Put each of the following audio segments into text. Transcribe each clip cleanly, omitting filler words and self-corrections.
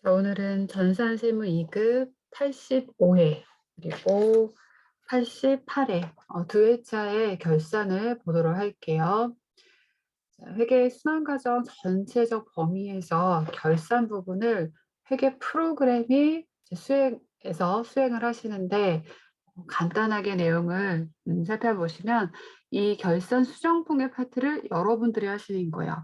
자, 오늘은 전산세무 2급 85회 그리고 88회 두 회차의 결산을 보도록 할게요. 자, 회계 순환과정 전체적 범위에서 결산 부분을 회계 프로그램이 이제 수행을 하시는데 간단하게 내용을 살펴보시면 이 결산 수정 분계 파트를 여러분들이 하시는 거예요.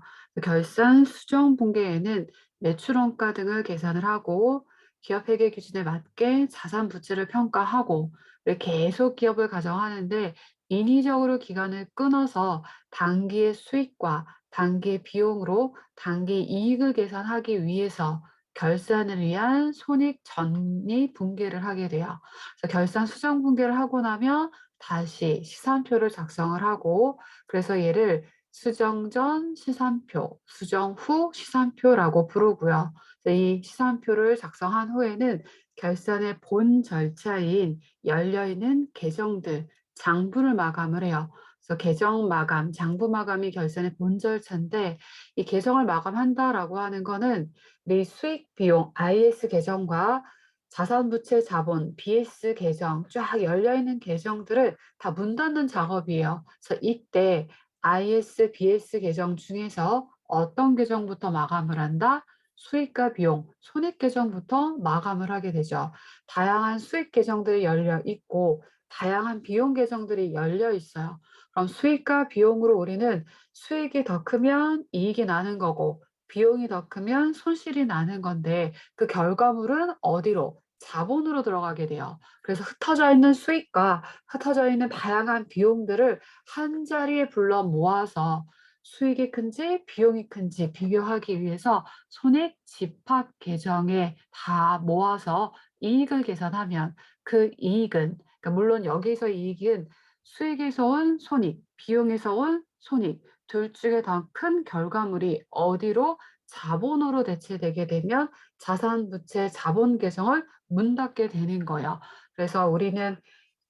결산 수정 분계에는 매출원가 등을 계산을 하고 기업 회계 기준에 맞게 자산 부채를 평가하고 계속 기업을 가정하는데 인위적으로 기간을 끊어서 단기의 수익과 단기의 비용으로 단기 이익을 계산하기 위해서 결산을 위한 손익 전이 분계를 하게 돼요. 그래서 결산 수정 분계를 하고 나면 다시 시산표를 작성을 하고 그래서 얘를 수정 전 시산표, 수정 후 시산표라고 부르고요. 그래서 이 시산표를 작성한 후에는 결산의 본 절차인 열려있는 계정들, 장부를 마감을 해요. 그래서 계정 마감, 장부 마감이 결산의 본 절차인데 이 계정을 마감한다라고 하는 거는 우리 수익 비용 IS 계정과 자산부채 자본, BS 계정 쫙 열려있는 계정들을 다 문 닫는 작업이에요. 그래서 이때 IS, BS 계정 중에서 어떤 계정부터 마감을 한다? 수익과 비용, 손익 계정부터 마감을 하게 되죠. 다양한 수익 계정들이 열려 있고 다양한 비용 계정들이 열려 있어요. 그럼 수익과 비용으로 우리는 수익이 더 크면 이익이 나는 거고 비용이 더 크면 손실이 나는 건데 그 결과물은 어디로? 자본으로 들어가게 돼요. 그래서 흩어져 있는 수익과 흩어져 있는 다양한 비용들을 한 자리에 불러 모아서 수익이 큰지 비용이 큰지 비교하기 위해서 손익 집합 계정에 다 모아서 이익을 계산하면 그 이익은 그러니까 물론 여기서 이익은 수익에서 온 손익, 비용에서 온 손익 둘 중에 더 큰 결과물이 어디로 자본으로 대체되게 되면 자산부채 자본 계정을 문 닫게 되는 거예요. 그래서 우리는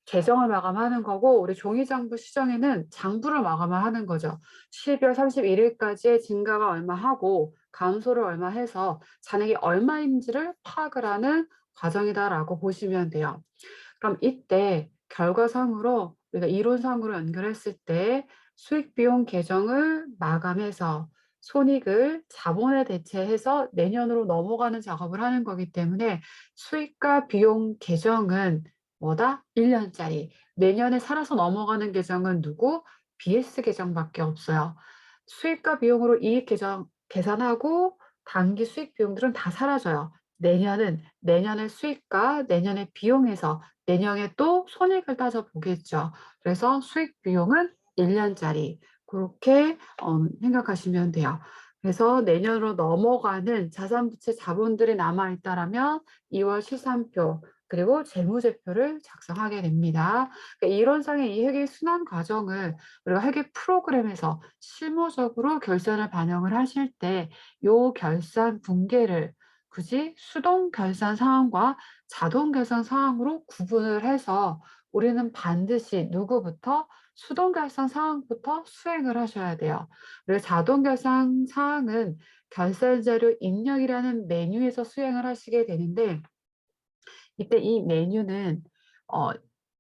계정을 마감하는 거고 우리 종이장부 시정에는 장부를 마감을 하는 거죠. 12월 31일까지의 증가가 얼마 하고 감소를 얼마 해서 잔액이 얼마인지를 파악을 하는 과정이다라고 보시면 돼요. 그럼 이때 결과상으로 우리가 이론상으로 연결했을 때 수익 비용 계정을 마감해서 손익을 자본에 대체해서 내년으로 넘어가는 작업을 하는 거기 때문에 수익과 비용 계정은 뭐다? 1년짜리. 내년에 살아서 넘어가는 계정은 누구? BS 계정밖에 없어요. 수익과 비용으로 이익 계정 계산하고 단기 수익 비용들은 다 사라져요. 내년은 내년의 수익과 내년의 비용에서 내년에 또 손익을 따져 보겠죠. 그래서 수익 비용은 1년짜리 그렇게 생각하시면 돼요. 그래서 내년으로 넘어가는 자산부채 자본들이 남아있다라면 2월 실산표 그리고 재무제표를 작성하게 됩니다. 그러니까 이론상의 이 회계 순환 과정을 우리가 회계 프로그램에서 실무적으로 결산을 반영을 하실 때 이 결산 분계를 굳이 수동 결산 상황과 자동 결산 상황으로 구분을 해서 우리는 반드시 누구부터 수동 결산 상황부터 수행을 하셔야 돼요. 그리고 자동 결산 상황은 결산 자료 입력이라는 메뉴에서 수행을 하시게 되는데 이때 이 메뉴는 어,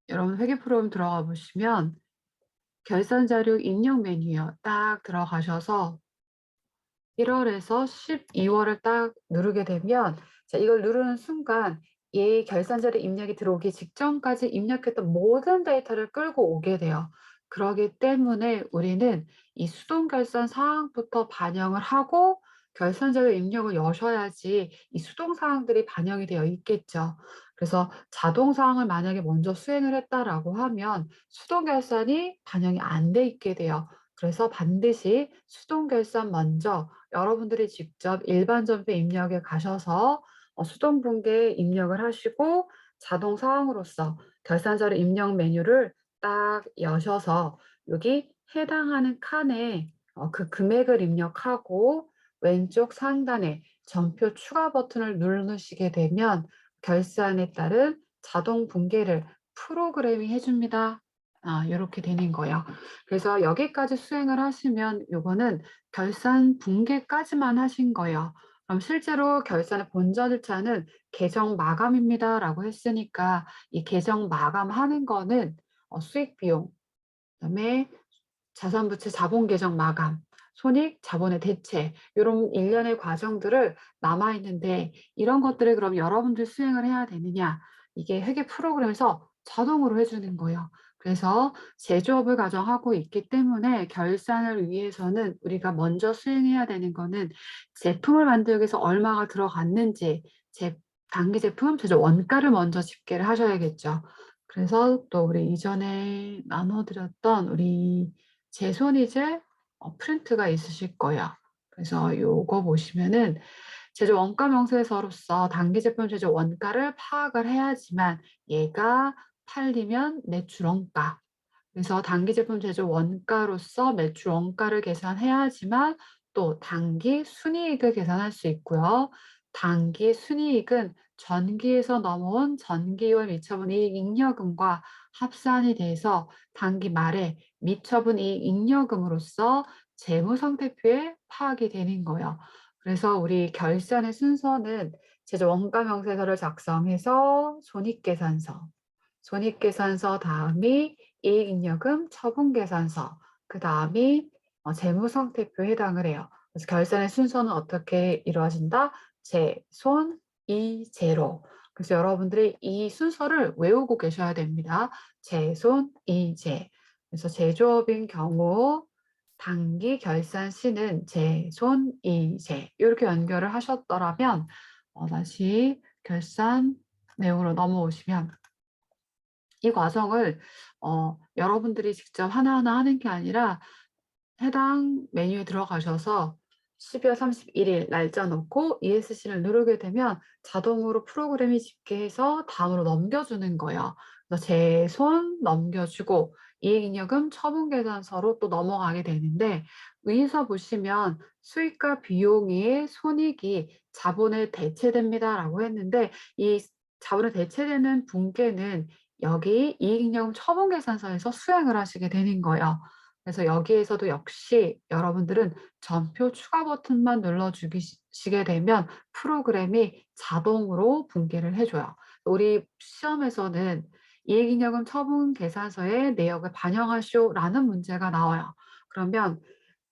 여러분 회계 프로그램 들어가 보시면 결산 자료 입력 메뉴요. 딱 들어가셔서 1월에서 12월을 딱 누르게 되면 자, 이걸 누르는 순간 이 결산자료 입력이 들어오기 직전까지 입력했던 모든 데이터를 끌고 오게 돼요. 그러기 때문에 우리는 이 수동 결산 사항부터 반영을 하고 결산자료 입력을 여셔야지 이 수동 사항들이 반영이 되어 있겠죠. 그래서 자동 사항을 만약에 먼저 수행을 했다라고 하면 수동 결산이 반영이 안 돼 있게 돼요. 그래서 반드시 수동 결산 먼저 여러분들이 직접 일반 전표 입력에 가셔서 수동 분계 입력을 하시고 자동 사항으로서 결산자료 입력 메뉴를 딱 여셔서 여기 해당하는 칸에 그 금액을 입력하고 왼쪽 상단에 전표 추가 버튼을 누르시게 되면 결산에 따른 자동 분계를 프로그램이 해줍니다. 이렇게 되는 거예요. 그래서 여기까지 수행을 하시면 요거는 결산 붕괴까지만 하신 거예요. 그럼 실제로 결산의 본 절차는 계정 마감입니다라고 했으니까 이 계정 마감하는 거는 수익 비용, 그다음에 자산부채 자본 계정 마감, 손익, 자본의 대체 이런 일련의 과정들을 남아 있는데 이런 것들을 그럼 여러분들 수행을 해야 되느냐? 이게 회계 프로그램에서 자동으로 해주는 거예요. 그래서 제조업을 가정하고 있기 때문에 결산을 위해서는 우리가 먼저 수행해야 되는 거는 제품을 만들기 위해서 얼마가 들어갔는지 단기 제품 제조 원가를 먼저 집계를 하셔야겠죠. 그래서 또 우리 이전에 나눠드렸던 우리 제손이제 프린트가 있으실 거예요. 그래서 요거 보시면은 제조 원가 명세서로서 단기 제품 제조 원가를 파악을 해야지만 얘가 팔리면 매출 원가. 그래서 단기 제품 제조 원가로서 매출 원가를 계산해야지만 또 단기 순이익을 계산할 수 있고요. 단기 순이익은 전기에서 넘어온 전기월 미처분 이익 잉여금과 합산이 돼서 단기 말에 미처분 이익 잉여금으로서 재무상태표에 파악이 되는 거예요. 그래서 우리 결산의 순서는 제조 원가 명세서를 작성해서 손익계산서, 손익계산서 다음이 이익잉여금 처분계산서, 그 다음이 재무상태표에 해당을 해요. 그래서 결산의 순서는 어떻게 이루어진다? 제, 손, 이, 제로. 그래서 여러분들이 이 순서를 외우고 계셔야 됩니다. 제, 손, 이, 제. 그래서 제조업인 경우 단기 결산 시는 제, 손, 이, 제 이렇게 연결을 하셨더라면 다시 결산 내용으로 넘어오시면 이 과정을 여러분들이 직접 하나하나 하는 게 아니라 해당 메뉴에 들어가셔서 12월 31일 날짜 넣고 ESC를 누르게 되면 자동으로 프로그램이 집계해서 다음으로 넘겨주는 거예요. 그래서 제 손 넘겨주고 이익잉여금 처분계산서로 또 넘어가게 되는데 위에서 보시면 수익과 비용의 손익이 자본에 대체됩니다라고 했는데 이 자본에 대체되는 분께는 여기 이익잉여금 처분계산서에서 수행을 하시게 되는 거예요. 그래서 여기에서도 역시 여러분들은 전표 추가 버튼만 눌러주시게 되면 프로그램이 자동으로 분계를 해줘요. 우리 시험에서는 이익잉여금 처분 계산서에 내역을 반영하시오라는 문제가 나와요. 그러면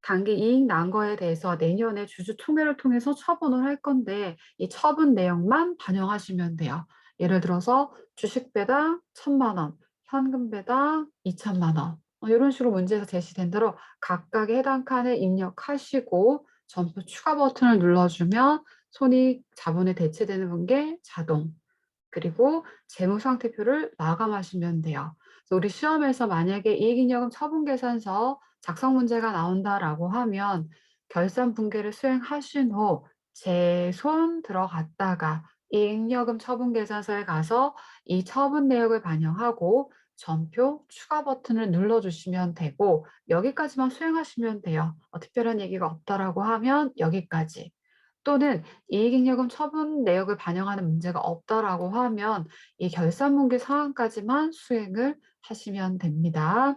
단기 이익 난 거에 대해서 내년에 주주총회를 통해서 처분을 할 건데 이 처분 내역만 반영하시면 돼요. 예를 들어서 주식 배당 1,000만 원, 현금 배당 2천만 원. 이런 식으로 문제에서 제시된 대로 각각의 해당 칸에 입력하시고 점표 추가 버튼을 눌러주면 손익 자본에 대체되는 분께 자동, 그리고 재무상태표를 마감하시면 돼요. 그래서 우리 시험에서 만약에 이익잉여금 처분계산서 작성 문제가 나온다라고 하면 결산 분계를 수행하신 후 제 손 들어갔다가 이익잉여금 처분계산서에 가서 이 처분 내역을 반영하고 전표 추가 버튼을 눌러주시면 되고 여기까지만 수행하시면 돼요. 특별한 얘기가 없다라고 하면 여기까지. 또는 이익잉여금 처분 내역을 반영하는 문제가 없다라고 하면 이 결산분기 상황까지만 수행을 하시면 됩니다.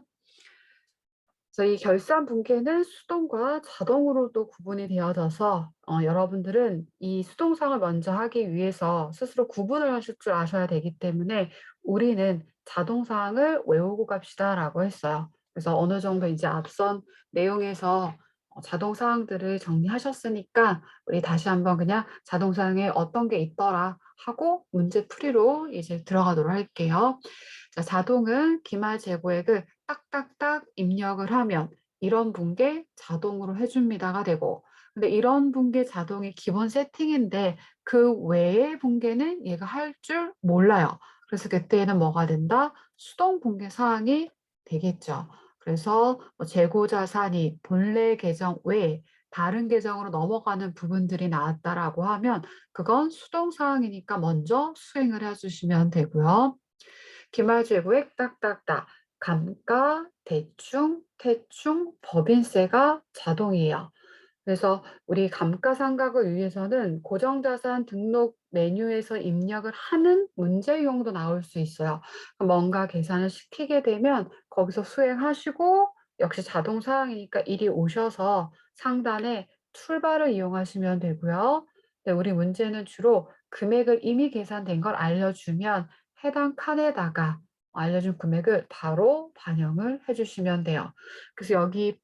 그래서 이 결산 분기는 수동과 자동으로도 구분이 되어져서 여러분들은 이 수동상을 먼저 하기 위해서 스스로 구분을 하실 줄 아셔야 되기 때문에 우리는 자동사항을 외우고 갑시다라고 했어요. 그래서 어느 정도 이제 앞선 내용에서 자동사항들을 정리하셨으니까 우리 다시 한번 그냥 자동사항에 어떤 게 있더라 하고 문제풀이로 이제 들어가도록 할게요. 자, 자동은 기말 재고액을 딱딱딱 입력을 하면 이런 분계 자동으로 해줍니다가 되고 근데 이런 분계 자동이 기본 세팅인데 그 외의 분계는 얘가 할 줄 몰라요. 그래서 그때는 뭐가 된다? 수동 분계 사항이 되겠죠. 그래서 재고 자산이 본래 계정 외에 다른 계정으로 넘어가는 부분들이 나왔다라고 하면 그건 수동 사항이니까 먼저 수행을 해주시면 되고요. 기말재고액 딱딱딱 감가, 대충, 태충, 법인세가 자동이에요. 그래서 우리 감가상각을 위해서는 고정자산 등록 메뉴에서 입력을 하는 문제 유형도 나올 수 있어요. 뭔가 계산을 시키게 되면 거기서 수행하시고 역시 자동 사항이니까 이리 오셔서 상단에 툴바를 이용하시면 되고요. 네, 우리 문제는 주로 금액을 이미 계산된 걸 알려주면 해당 칸에다가 알려준 금액을 바로 반영을 해주시면 돼요. 그래서 여기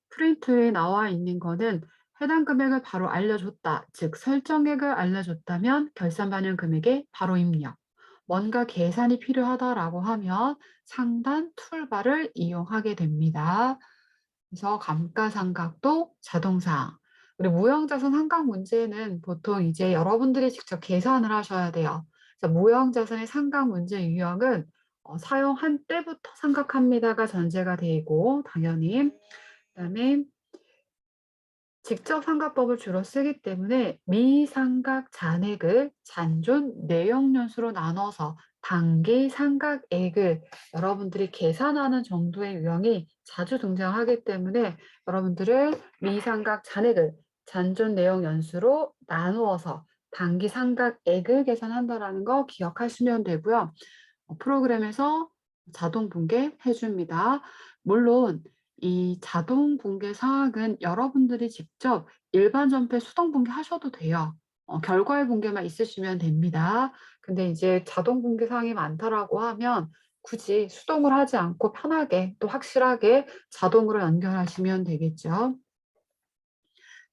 프린트에 나와 있는 거는 해당 금액을 바로 알려줬다. 즉 설정액을 알려줬다면 결산 반영 금액에 바로 입력. 뭔가 계산이 필요하다라고 하면 상단 툴바를 이용하게 됩니다. 그래서 감가상각도 자동상. 우리 무형자산 한각 문제는 보통 이제 여러분들이 직접 계산을 하셔야 돼요. 그래서 무형자산의 상각 문제 유형은 사용한 때부터 상각합니다가 전제가 되고 당연히 그다음에 직접 상각법을 주로 쓰기 때문에 미상각 잔액을 잔존 내역연수로 나눠서 단기 상각액을 여러분들이 계산하는 정도의 유형이 자주 등장하기 때문에 여러분들은 미상각 잔액을 잔존 내역 연수로 나누어서 단기 상각액을 계산한다는 거 기억하시면 되고요. 프로그램에서 자동 분계 해줍니다. 물론 이 자동 분계 사항은 여러분들이 직접 일반 전폐 수동 분계 하셔도 돼요. 결과의 분계만 있으시면 됩니다. 근데 이제 자동 분계 사항이 많다라고 하면 굳이 수동을 하지 않고 편하게 또 확실하게 자동으로 연결하시면 되겠죠.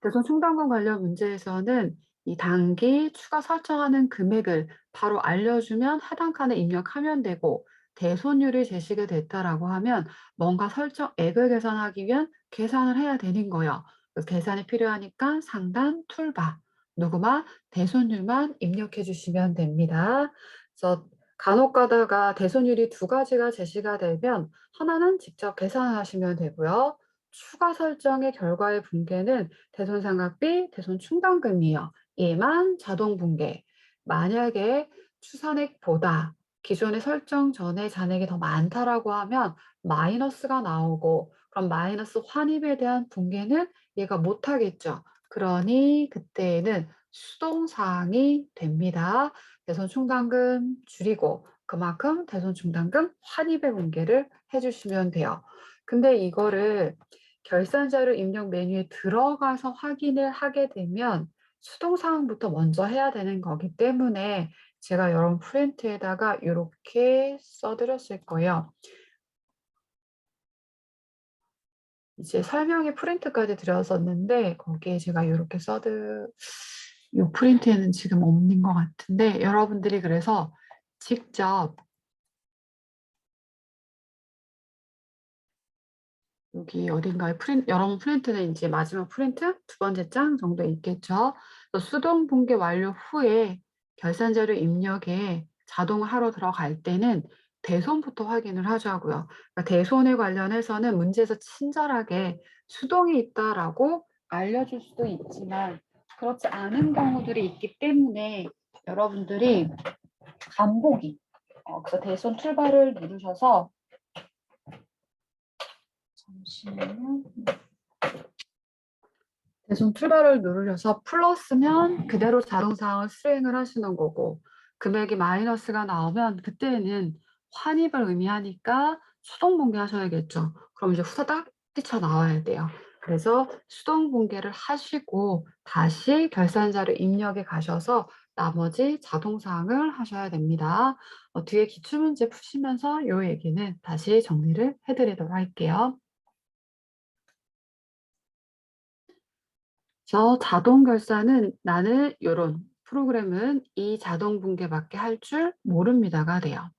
대손 충당금 관련 문제에서는 이 단기 추가 설정하는 금액을 바로 알려주면 해당 칸에 입력하면 되고 대손율이 제시가 됐다라고 하면 뭔가 설정액을 계산하기 위한 계산을 해야 되는 거예요. 그래서 계산이 필요하니까 상단 툴바 누구만 대손율만 입력해 주시면 됩니다. 그래서 간혹 가다가 대손율이 두 가지가 제시가 되면 하나는 직접 계산을 하시면 되고요. 추가 설정의 결과의 분계는 대손상각비, 대손충당금이요. 얘만 자동 분계. 만약에 추산액보다 기존의 설정 전에 잔액이 더 많다라고 하면 마이너스가 나오고 그럼 마이너스 환입에 대한 분계는 얘가 못하겠죠. 그러니 그때에는 수동사항이 됩니다. 대손충당금 줄이고 그만큼 대손충당금 환입의 분계를 해주시면 돼요. 근데 이거를 결산자료 입력 메뉴에 들어가서 확인을 하게 되면 수동사항부터 먼저 해야 되는 거기 때문에 제가 여러분 프린트에다가 이렇게 써드렸을 거예요. 이제 설명에 프린트까지 드렸었는데 거기에 제가 이렇게 이 프린트에는 지금 없는 것 같은데 여러분들이 그래서 직접 여기 어딘가에 여러분 프린트는 이제 마지막 프린트 두 번째 장 정도 있겠죠. 수동 분계 완료 후에 결산자료 입력에 자동을 하러 들어갈 때는 대손부터 확인을 하자고요. 그러니까 대손에 관련해서는 문제에서 친절하게 수동이 있다라고 알려줄 수도 있지만 그렇지 않은 경우들이 있기 때문에 여러분들이 반복이 그래서 대손 출발을 누르셔서 잠시만요. 대손 출발을 누르셔서 플러스면 그대로 자동사항을 수행을 하시는 거고 금액이 마이너스가 나오면 그때는 환입을 의미하니까 수동 분계하셔야겠죠. 그럼 이제 후다닥 뛰쳐나와야 돼요. 그래서 수동 분계를 하시고 다시 결산자료 입력에 가셔서 나머지 자동사항을 하셔야 됩니다. 뒤에 기출문제 푸시면서 이 얘기는 다시 정리를 해드리도록 할게요. 저 자동 결산은 나는 이런 프로그램은 이 자동 분계밖에 할 줄 모릅니다가 돼요.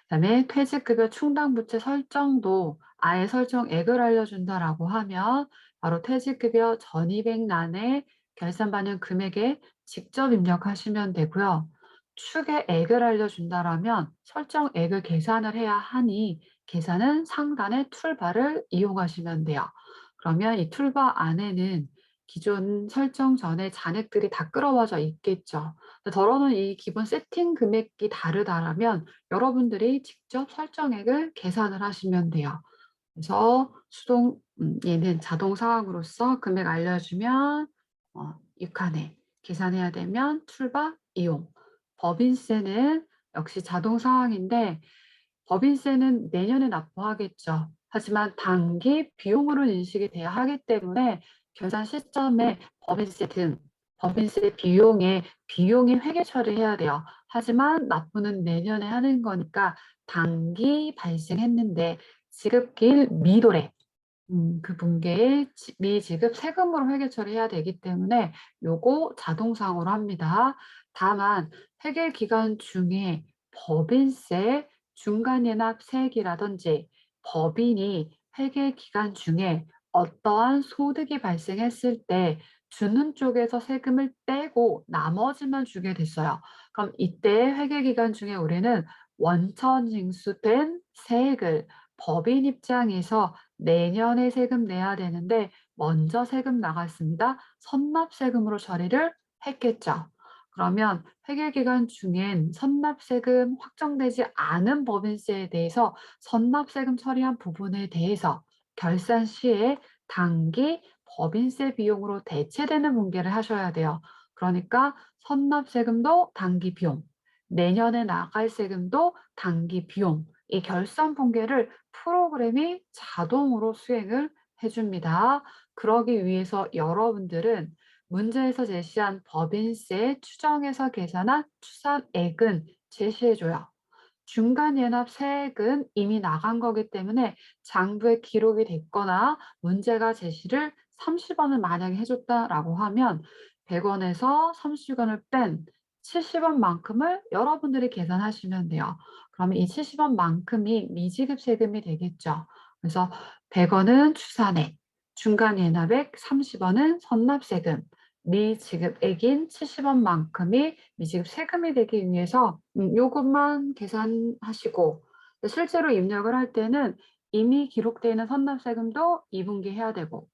그다음에 퇴직급여 충당부채 설정도 아예 설정액을 알려준다라고 하면 바로 퇴직급여 전입액란에 결산 반영 금액에 직접 입력하시면 되고요. 추계액을 알려준다라면 설정액을 계산을 해야 하니 계산은 상단의 툴바를 이용하시면 돼요. 그러면 이 툴바 안에는 기존 설정 전에 잔액들이 다 끌어와져 있겠죠. 덜어놓은 이 기본 세팅 금액이 다르다라면 여러분들이 직접 설정액을 계산을 하시면 돼요. 그래서 얘는 자동 사항으로서 금액 알려주면 6칸에 계산해야 되면 툴바 이용. 법인세는 역시 자동 사항인데 법인세는 내년에 납부하겠죠. 하지만 단기 비용으로 인식이 돼야 하기 때문에 결산 시점에 법인세 등 법인세 비용이 회계 처리해야 돼요. 하지만 납부는 내년에 하는 거니까 당기 발생했는데 지급기일 미도래. 그 분기에 미지급 세금으로 회계 처리해야 되기 때문에 요거 자동상으로 합니다. 다만 회계 기간 중에 법인세 중간예납세액이라든지 법인이 회계 기간 중에 어떠한 소득이 발생했을 때 주는 쪽에서 세금을 떼고 나머지만 주게 됐어요. 그럼 이때 회계 기간 중에 우리는 원천 징수된 세액을 법인 입장에서 내년에 세금 내야 되는데 먼저 세금 나갔습니다. 선납세금으로 처리를 했겠죠. 그러면 회계기간 중엔 선납세금 확정되지 않은 법인세에 대해서 선납세금 처리한 부분에 대해서 결산 시에 당기 법인세 비용으로 대체되는 분계를 하셔야 돼요. 그러니까 선납세금도 당기 비용, 내년에 나갈 세금도 당기 비용, 이 결산 분계를 프로그램이 자동으로 수행을 해줍니다. 그러기 위해서 여러분들은 문제에서 제시한 법인세 추정해서 계산한 추산액은 제시해줘요. 중간연합 세액은 이미 나간 거기 때문에 장부에 기록이 됐거나 문제가 제시를 30원을 만약에 해줬다라고 하면 100원에서 30원을 뺀 70원만큼을 여러분들이 계산하시면 돼요. 그러면 이 70원만큼이 미지급 세금이 되겠죠. 그래서 100원은 추산액, 중간예납액 30원은 선납세금, 미지급액인 70원만큼이 미지급 세금이 되기 위해서 요것만 계산하시고 실제로 입력을 할 때는 이미 기록되어 있는 선납세금도 2분기 해야 되고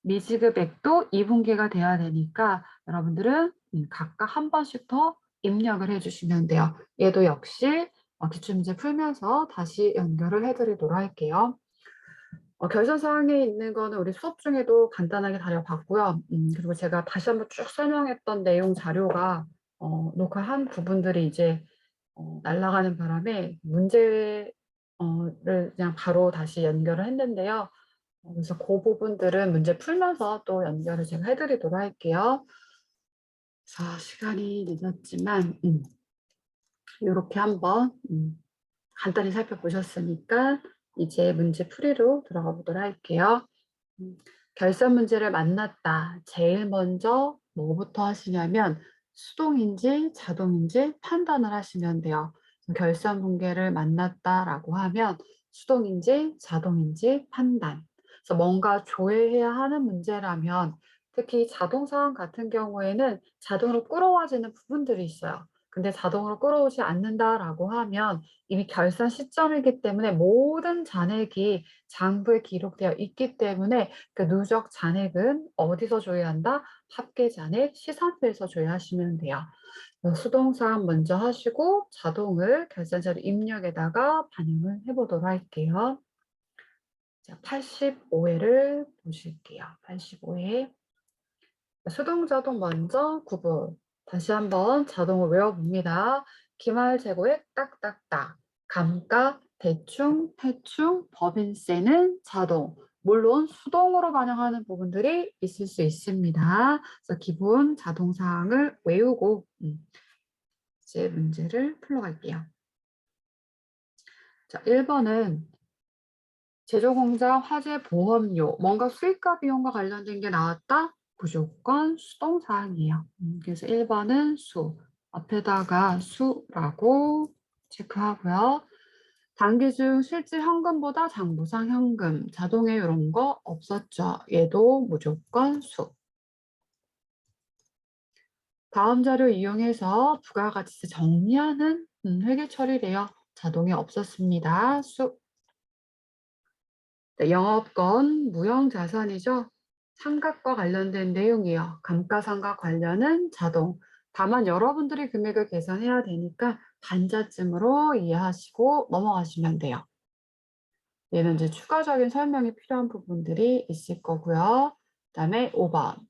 미지급액도 2분기가 돼야 되니까 여러분들은 각각 한 번씩 더 입력을 해주시면 돼요. 얘도 역시 기출문제 풀면서 다시 연결을 해드리도록 할게요. 결선사항에 있는 거는 우리 수업 중에도 간단하게 다뤄봤고요. 그리고 제가 다시 한번 쭉 설명했던 내용 자료가 녹화한 부분들이 이제 날아가는 바람에 문제를 그냥 바로 다시 연결을 했는데요. 그래서 그 부분들은 문제 풀면서 또 연결을 제가 해드리도록 할게요. 자, 시간이 늦었지만 이렇게 한번 간단히 살펴보셨으니까 이제 문제 풀이로 들어가 보도록 할게요. 결산 문제를 만났다. 제일 먼저 뭐부터 하시냐면 수동인지 자동인지 판단을 하시면 돼요. 결산 분계를 만났다라고 하면 수동인지 자동인지 판단. 그래서 뭔가 조회해야 하는 문제라면 특히 자동 사항 같은 경우에는 자동으로 끌어와지는 부분들이 있어요. 근데 자동으로 끌어오지 않는다라고 하면 이미 결산 시점이기 때문에 모든 잔액이 장부에 기록되어 있기 때문에 그 누적 잔액은 어디서 조회한다? 합계 잔액 시산표에서 조회하시면 돼요. 수동사항 먼저 하시고 자동을 결산자료 입력에다가 반영을 해보도록 할게요. 자, 85회를 보실게요. 85회. 수동자동 먼저 구분. 다시 한번 자동을 외워봅니다. 기말 재고액 딱딱딱. 감가, 대충, 해충, 법인세는 자동. 물론 수동으로 반영하는 부분들이 있을 수 있습니다. 그래서 기본 자동 사항을 외우고 이제 문제를 풀어갈게요. 자, 1번은 제조공장 화재 보험료, 뭔가 수익과 비용과 관련된 게 나왔다? 무조건 수동사항이에요. 그래서 1번은 수, 앞에다가 수라고 체크하고요. 단기 중 실질 현금보다 장부상 현금, 자동에 이런 거 없었죠. 얘도 무조건 수. 다음 자료 이용해서 부가가치세 정리하는 회계 처리래요. 자동에 없었습니다. 수. 네, 영업권 무형자산이죠. 상각과 관련된 내용이요. 감가상각 관련은 자동. 다만 여러분들이 금액을 계산해야 되니까 반자쯤으로 이해하시고 넘어가시면 돼요. 얘는 이제 추가적인 설명이 필요한 부분들이 있을 거고요. 그다음에 5번.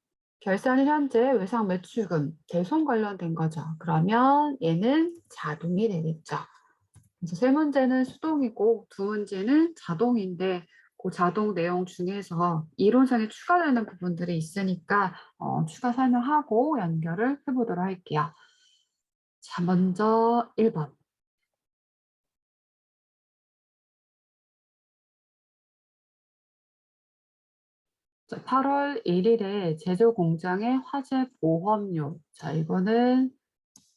결산일 현재 외상 매출금 대손 관련된 거죠. 그러면 얘는 자동이 되겠죠. 그래서 세 문제는 수동이고 두 문제는 자동인데 그 자동 내용 중에서 이론상에 추가되는 부분들이 있으니까 추가 설명하고 연결을 해보도록 할게요. 자, 먼저 1번. 8월 1일에 제조 공장의 화재 보험료. 자, 이거는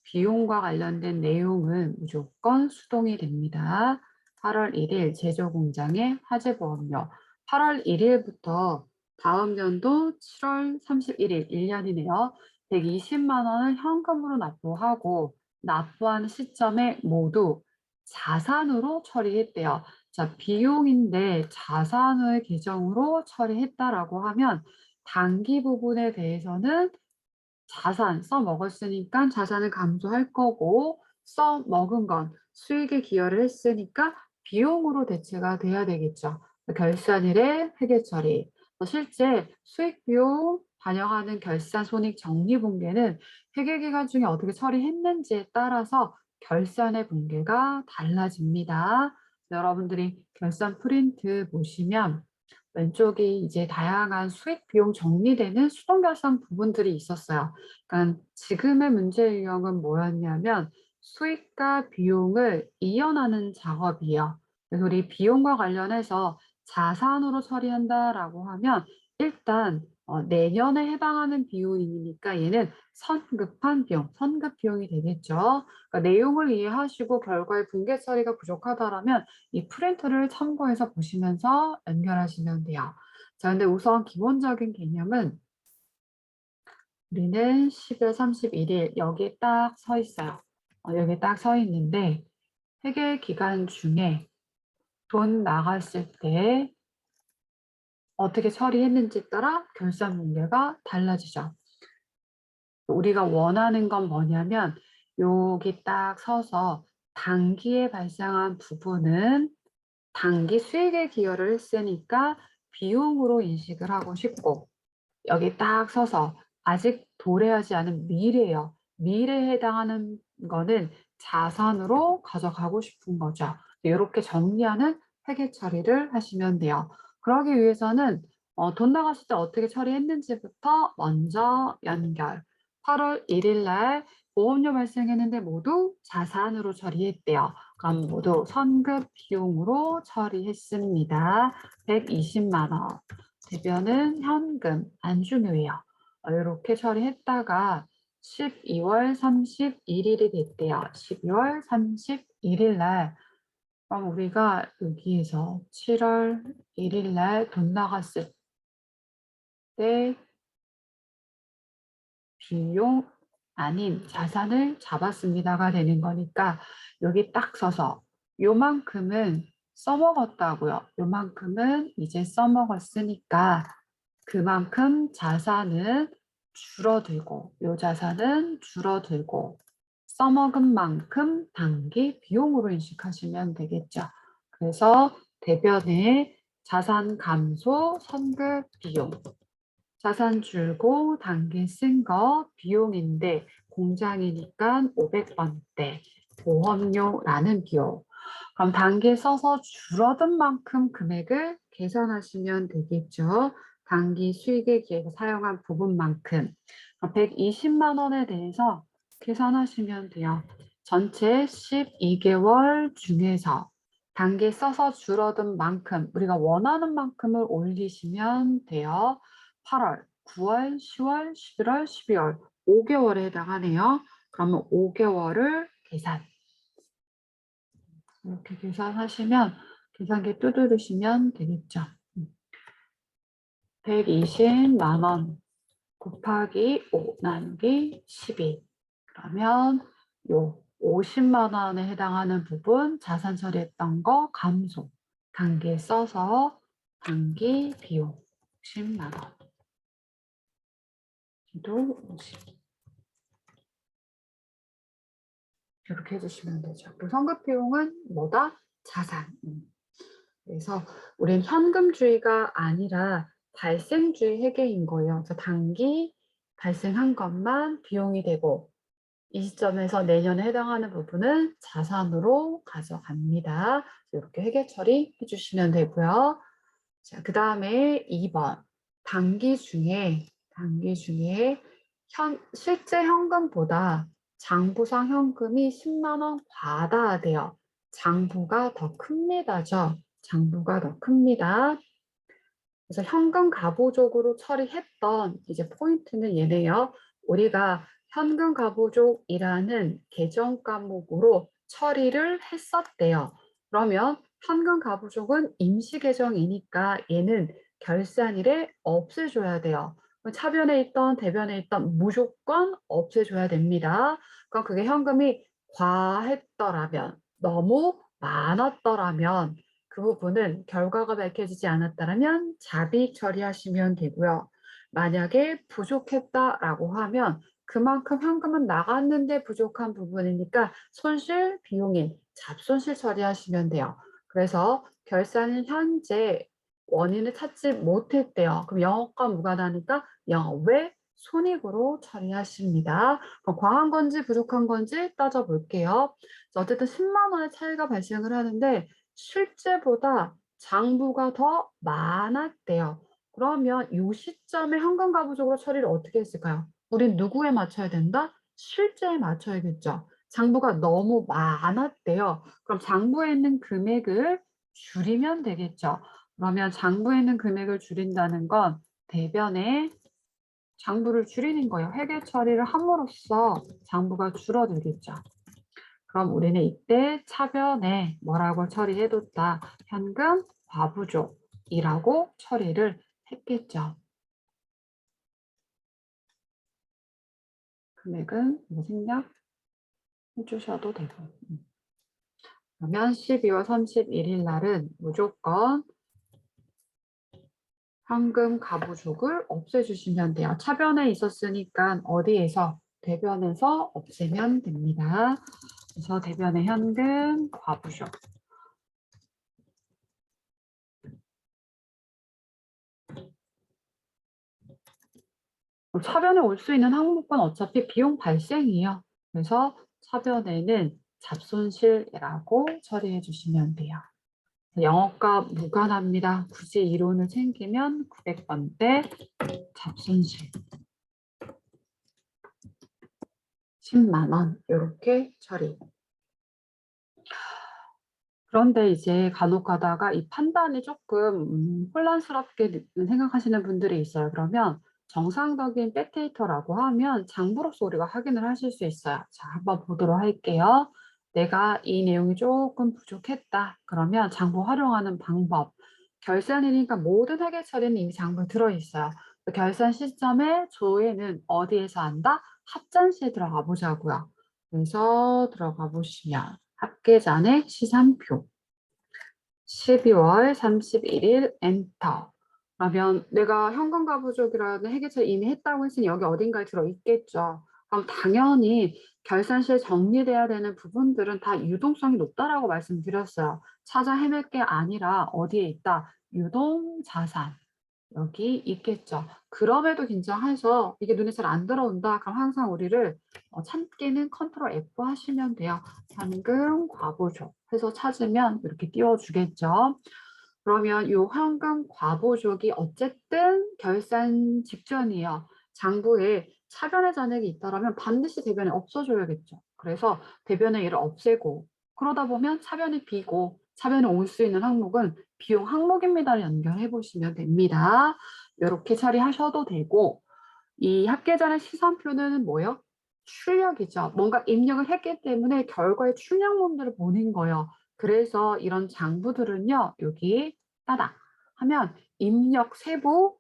비용과 관련된 내용은 무조건 수동이 됩니다. 8월 1일 제조 공장의 화재 보험료. 8월 1일부터 다음 연도 7월 31일, 1년이네요. 120만 원을 현금으로 납부하고 납부한 시점에 모두 자산으로 처리했대요. 자, 비용인데 자산을 계정으로 처리했다라고 하면 단기 부분에 대해서는 자산 써먹었으니까 자산은 감소할 거고 써먹은 건 수익에 기여를 했으니까 비용으로 대체가 돼야 되겠죠. 결산일의 회계 처리. 실제 수익 비용 반영하는 결산 손익 정리 분계는 회계 기간 중에 어떻게 처리했는지에 따라서 결산의 분계가 달라집니다. 여러분들이 결산 프린트 보시면 왼쪽이 이제 다양한 수익 비용 정리되는 수동 결산 부분들이 있었어요. 그러니까 지금의 문제 유형은 뭐였냐면 수익과 비용을 이연하는 작업이에요. 그래서 우리 비용과 관련해서 자산으로 처리한다라고 하면 일단 내년에 해당하는 비용이니까 얘는 선급한 비용, 선급 비용이 되겠죠. 그러니까 내용을 이해하시고 결과의 분계 처리가 부족하다라면 이 프린트를 참고해서 보시면서 연결하시면 돼요. 자, 근데 우선 기본적인 개념은 우리는 12월 31일 여기에 딱 서 있어요. 여기 딱 서 있는데 회계 기간 중에 돈 나갔을 때 어떻게 처리했는지 따라 결산 문제가 달라지죠. 우리가 원하는 건 뭐냐면 여기 딱 서서 단기에 발생한 부분은 단기 수익에 기여를 했으니까 비용으로 인식을 하고 싶고 여기 딱 서서 아직 도래하지 않은 미래예요. 미래에 해당하는 거는 자산으로 가져가고 싶은 거죠. 이렇게 정리하는 회계 처리를 하시면 돼요. 그러기 위해서는 돈 나갔을 때 어떻게 처리했는지부터 먼저 연결. 8월 1일 날 보험료 발생했는데 모두 자산으로 처리했대요. 그럼 모두 선급 비용으로 처리했습니다. 120만 원. 대변은 현금, 안 중요해요. 이렇게 처리했다가 12월 31일이 됐대요. 12월 31일 날 그럼 우리가 여기에서 7월 1일 날 돈 나갔을 때 비용 아닌 자산을 잡았습니다가 되는 거니까 여기 딱 서서 요만큼은 써먹었다고요. 요만큼은 이제 써먹었으니까 그만큼 자산은 줄어들고 요 자산은 줄어들고 써먹은 만큼 단기 비용으로 인식하시면 되겠죠. 그래서 대변에 자산 감소 선급 비용 자산 줄고 단기 쓴 거 비용인데 공장이니까 500번대 보험료라는 비용. 그럼 단기 써서 줄어든 만큼 금액을 계산하시면 되겠죠. 단기 수익에 기해서 사용한 부분만큼 120만 원에 대해서 계산하시면 돼요. 전체 12개월 중에서 단기 써서 줄어든 만큼 우리가 원하는 만큼을 올리시면 돼요. 8월, 9월, 10월, 11월, 12월 5개월에 해당하네요. 그러면 5개월을 계산. 이렇게 계산하시면 계산기 두드리시면 되겠죠. 120만 원 곱하기 5 나누기 12. 그러면 요 50만 원에 해당하는 부분 자산 처리했던 거 감소. 단기에 써서 단기 비용 10만 원. 도 50. 이렇게 해주시면 되죠. 그 선급 비용은 뭐다? 자산. 그래서 우린 현금주의가 아니라 발생주의 회계인 거예요. 그래서 단기 발생한 것만 비용이 되고 이 시점에서 내년에 해당하는 부분은 자산으로 가져갑니다. 이렇게 회계 처리해 주시면 되고요. 자, 그 다음에 2번. 단기 중에 실제 현금보다 장부상 현금이 10만 원 과다하대요. 장부가 더 큽니다죠. 장부가 더 큽니다. 그래서 현금 가부족으로 처리했던 이제 포인트는 얘네요. 우리가 현금 가부족이라는 계정 과목으로 처리를 했었대요. 그러면 현금 가부족은 임시 계정이니까 얘는 결산일에 없애줘야 돼요. 차변에 있던 대변에 있던 무조건 없애줘야 됩니다. 그럼 그게 현금이 과했더라면, 너무 많았더라면 그 부분은 결과가 밝혀지지 않았다면 자비 처리하시면 되고요. 만약에 부족했다라고 하면 그만큼 현금은 나갔는데 부족한 부분이니까 손실 비용인 잡손실 처리하시면 돼요. 그래서 결산은 현재 원인을 찾지 못했대요. 그럼 영업과 무관하니까 영업 외 손익으로 처리하십니다. 그럼 과한 건지 부족한 건지 따져볼게요. 어쨌든 10만 원의 차이가 발생을 하는데 실제보다 장부가 더 많았대요. 그러면 이 시점에 현금 가부적으로 처리를 어떻게 했을까요? 우린 누구에 맞춰야 된다? 실제에 맞춰야겠죠. 장부가 너무 많았대요. 그럼 장부에 있는 금액을 줄이면 되겠죠. 그러면 장부에 있는 금액을 줄인다는 건 대변에 장부를 줄이는 거예요. 회계 처리를 함으로써 장부가 줄어들겠죠. 그럼 우리는 이때 차변에 뭐라고 처리해뒀다? 현금 과부족이라고 처리를 했겠죠. 금액은 뭐 생략 해주셔도 되고. 그러면 12월 31일 날은 무조건 현금 가부족을 없애주시면 돼요. 차변에 있었으니까 어디에서? 대변에서 없애면 됩니다. 그래서 대변의 현금 과부족. 차변에 올 수 있는 항목은 어차피 비용 발생이에요. 그래서 차변에는 잡손실이라고 처리해 주시면 돼요. 영업과 무관합니다. 굳이 이론을 챙기면 900번대 잡손실 10만 원 이렇게 처리. 그런데 이제 간혹 가다가 이 판단이 조금 혼란스럽게 생각하시는 분들이 있어요. 그러면 정상적인 백데이터라고 하면 장부로서 우리가 확인을 하실 수 있어요. 자, 한번 보도록 할게요. 내가 이 내용이 조금 부족했다. 그러면 장부 활용하는 방법. 결산이니까 모든 회계 처리는 이미 장부에 들어있어요. 결산 시점에 조회는 어디에서 한다? 합잔시에 들어가 보자고요. 그래서 들어가 보시면 합계잔의 시산표 12월 31일 엔터. 그러면 내가 현금가부족이라는 회계처리 이미 했다고 했으니 여기 어딘가에 들어있겠죠. 그럼 당연히 결산시에 정리돼야 되는 부분들은 다 유동성이 높다라고 말씀드렸어요. 찾아 헤맬 게 아니라 어디에 있다? 유동자산. 여기 있겠죠. 그럼에도 긴장해서 이게 눈에 잘 안 들어온다. 그럼 항상 우리를 찾기는 컨트롤 F 하시면 돼요. 현금 과부족 해서 찾으면 이렇게 띄워주겠죠. 그러면 이 현금 과부족이 어쨌든 결산 직전이에요. 장부에 차변의 잔액이 있다면 반드시 대변에 없어줘야겠죠. 그래서 대변의 일을 없애고 그러다 보면 차변이 비고 차변에 올 수 있는 항목은 비용 항목입니다. 연결해 보시면 됩니다. 이렇게 처리하셔도 되고 이 합계잔의 시산표는 뭐예요? 출력이죠. 뭔가 입력을 했기 때문에 결과의 출력문들을 보는 거예요. 그래서 이런 장부들은요. 여기 따닥 하면 입력 세부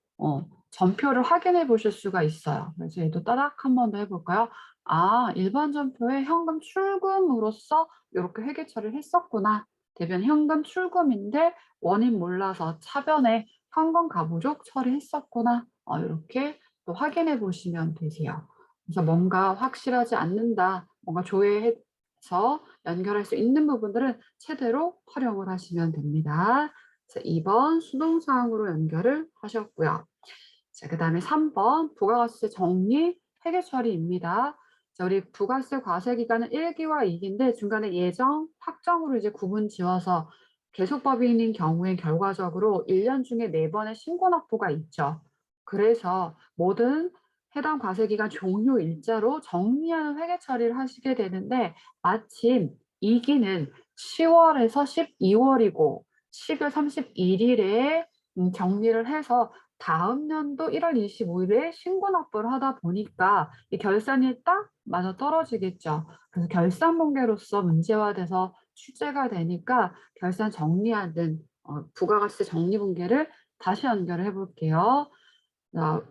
전표를 확인해 보실 수가 있어요. 그래서 얘도 따닥 한 번 더 해볼까요? 아, 일반 전표에 현금 출금으로써 이렇게 회계 처리를 했었구나. 대변 현금 출금인데 원인 몰라서 차변에 현금 가부족 처리했었구나. 이렇게 또 확인해 보시면 되세요. 그래서 뭔가 확실하지 않는다, 뭔가 조회해서 연결할 수 있는 부분들은 최대로 활용을 하시면 됩니다. 자, 2번 수동사항으로 연결을 하셨고요. 자, 그 다음에 3번 부가가치세 정리 회계 처리입니다. 자, 우리 부가세 과세 기간은 1기와 2기인데 중간에 예정, 확정으로 이제 구분 지어서 계속법인인 경우엔 결과적으로 1년 중에 4번의 신고납부가 있죠. 그래서 모든 해당 과세기간 종료 일자로 정리하는 회계 처리를 하시게 되는데 마침 이 기는 10월에서 12월이고 12월 31일에 정리를 해서 다음 연도 1월 25일에 신고납부를 하다 보니까 이 결산이 딱 맞아 떨어지겠죠. 그래서 결산본계로서 문제화돼서 출제가 되니까 결산 정리하는 부가가치 정리분계를 다시 연결을 해볼게요. 자,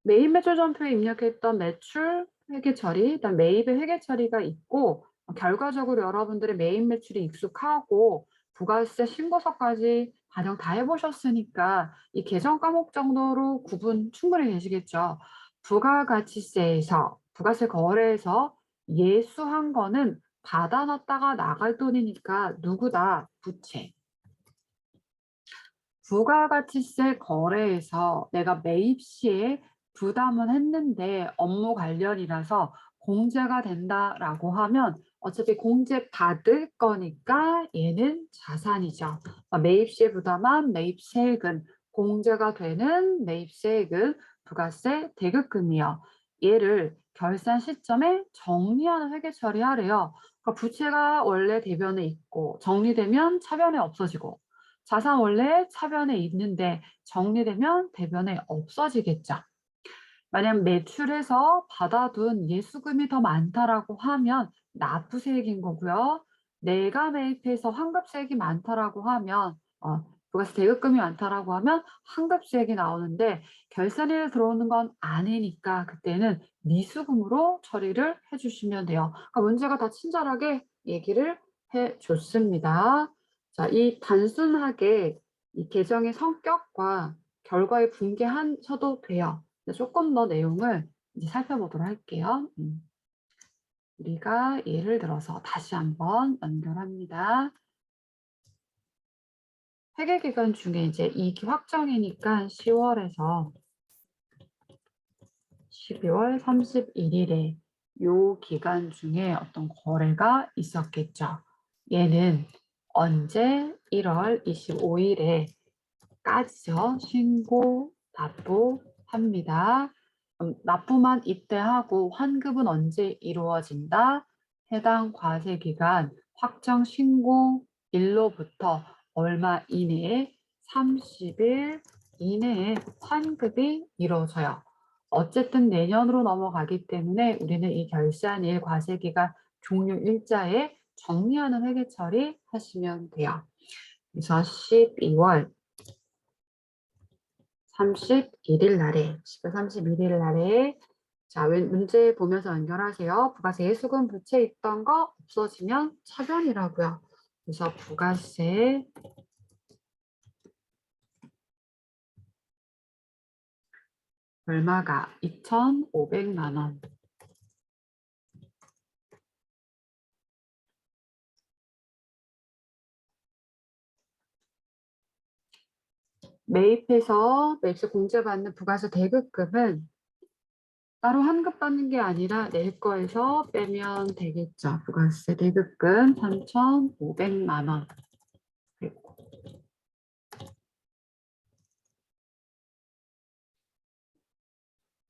매입 매출 전표에 입력했던 매출 회계 처리, 그다음 매입의 회계 처리가 있고 결과적으로 여러분들의 매입 매출이 익숙하고 부가세 신고서까지 반영 다 해보셨으니까 이 계정 과목 정도로 구분 충분히 되시겠죠. 부가가치세에서 부가세 거래에서 예수한 거는 받아놨다가 나갈 돈이니까 누구다? 부채. 부가가치세 거래에서 내가 매입 시에 부담은 했는데 업무 관련이라서 공제가 된다라고 하면 어차피 공제 받을 거니까 얘는 자산이죠. 매입 시에 부담한 매입세액은 공제가 되는 매입세액은 부가세 대급금이요. 얘를 결산 시점에 정리하는 회계 처리하래요. 그러니까 부채가 원래 대변에 있고 정리되면 차변에 없어지고 자산 원래 차변에 있는데 정리되면 대변에 없어지겠죠. 만약 매출에서 받아둔 예수금이 더 많다라고 하면 납부세액인 거고요. 내가 매입해서 환급세액이 많다라고 하면 부가세 대급금이 많다라고 하면 환급세액이 나오는데 결산일에 들어오는 건 아니니까 그때는 미수금으로 처리를 해주시면 돼요. 그러니까 문제가 다 친절하게 얘기를 해줬습니다. 자, 이 단순하게 이 계정의 성격과 결과에 분개하셔도 돼요. 조금 더 내용을 이제 살펴보도록 할게요. 우리가 예를 들어서 다시 한번 연결합니다. 회계기간 중에 이제 2기 확정이니까 10월에서 12월 31일에 요 기간 중에 어떤 거래가 있었겠죠. 얘는 언제 1월 25일에 까지죠. 신고, 납부합니다. 납부만 이때 하고 환급은 언제 이루어진다? 해당 과세기간 확정 신고 일로부터 얼마 이내에 30일 이내에 환급이 이루어져요. 어쨌든 내년으로 넘어가기 때문에 우리는 이 결산일 과세기간 종료 일자에 정리하는 회계 처리 하시면 돼요. 그래서 12월 31일 날에 10월 31일 날에 자, 문제 보면서 연결하세요. 부가세 예수금 부채 있던 거 없어지면 차변이라고요. 그래서 부가세 얼마가 2,500만 원. 매입해서 매입세 공제받는 부가세 대급금은 따로 환급받는 게 아니라 낼 거에서 빼면 되겠죠. 부가세 대급금 3,500만 원.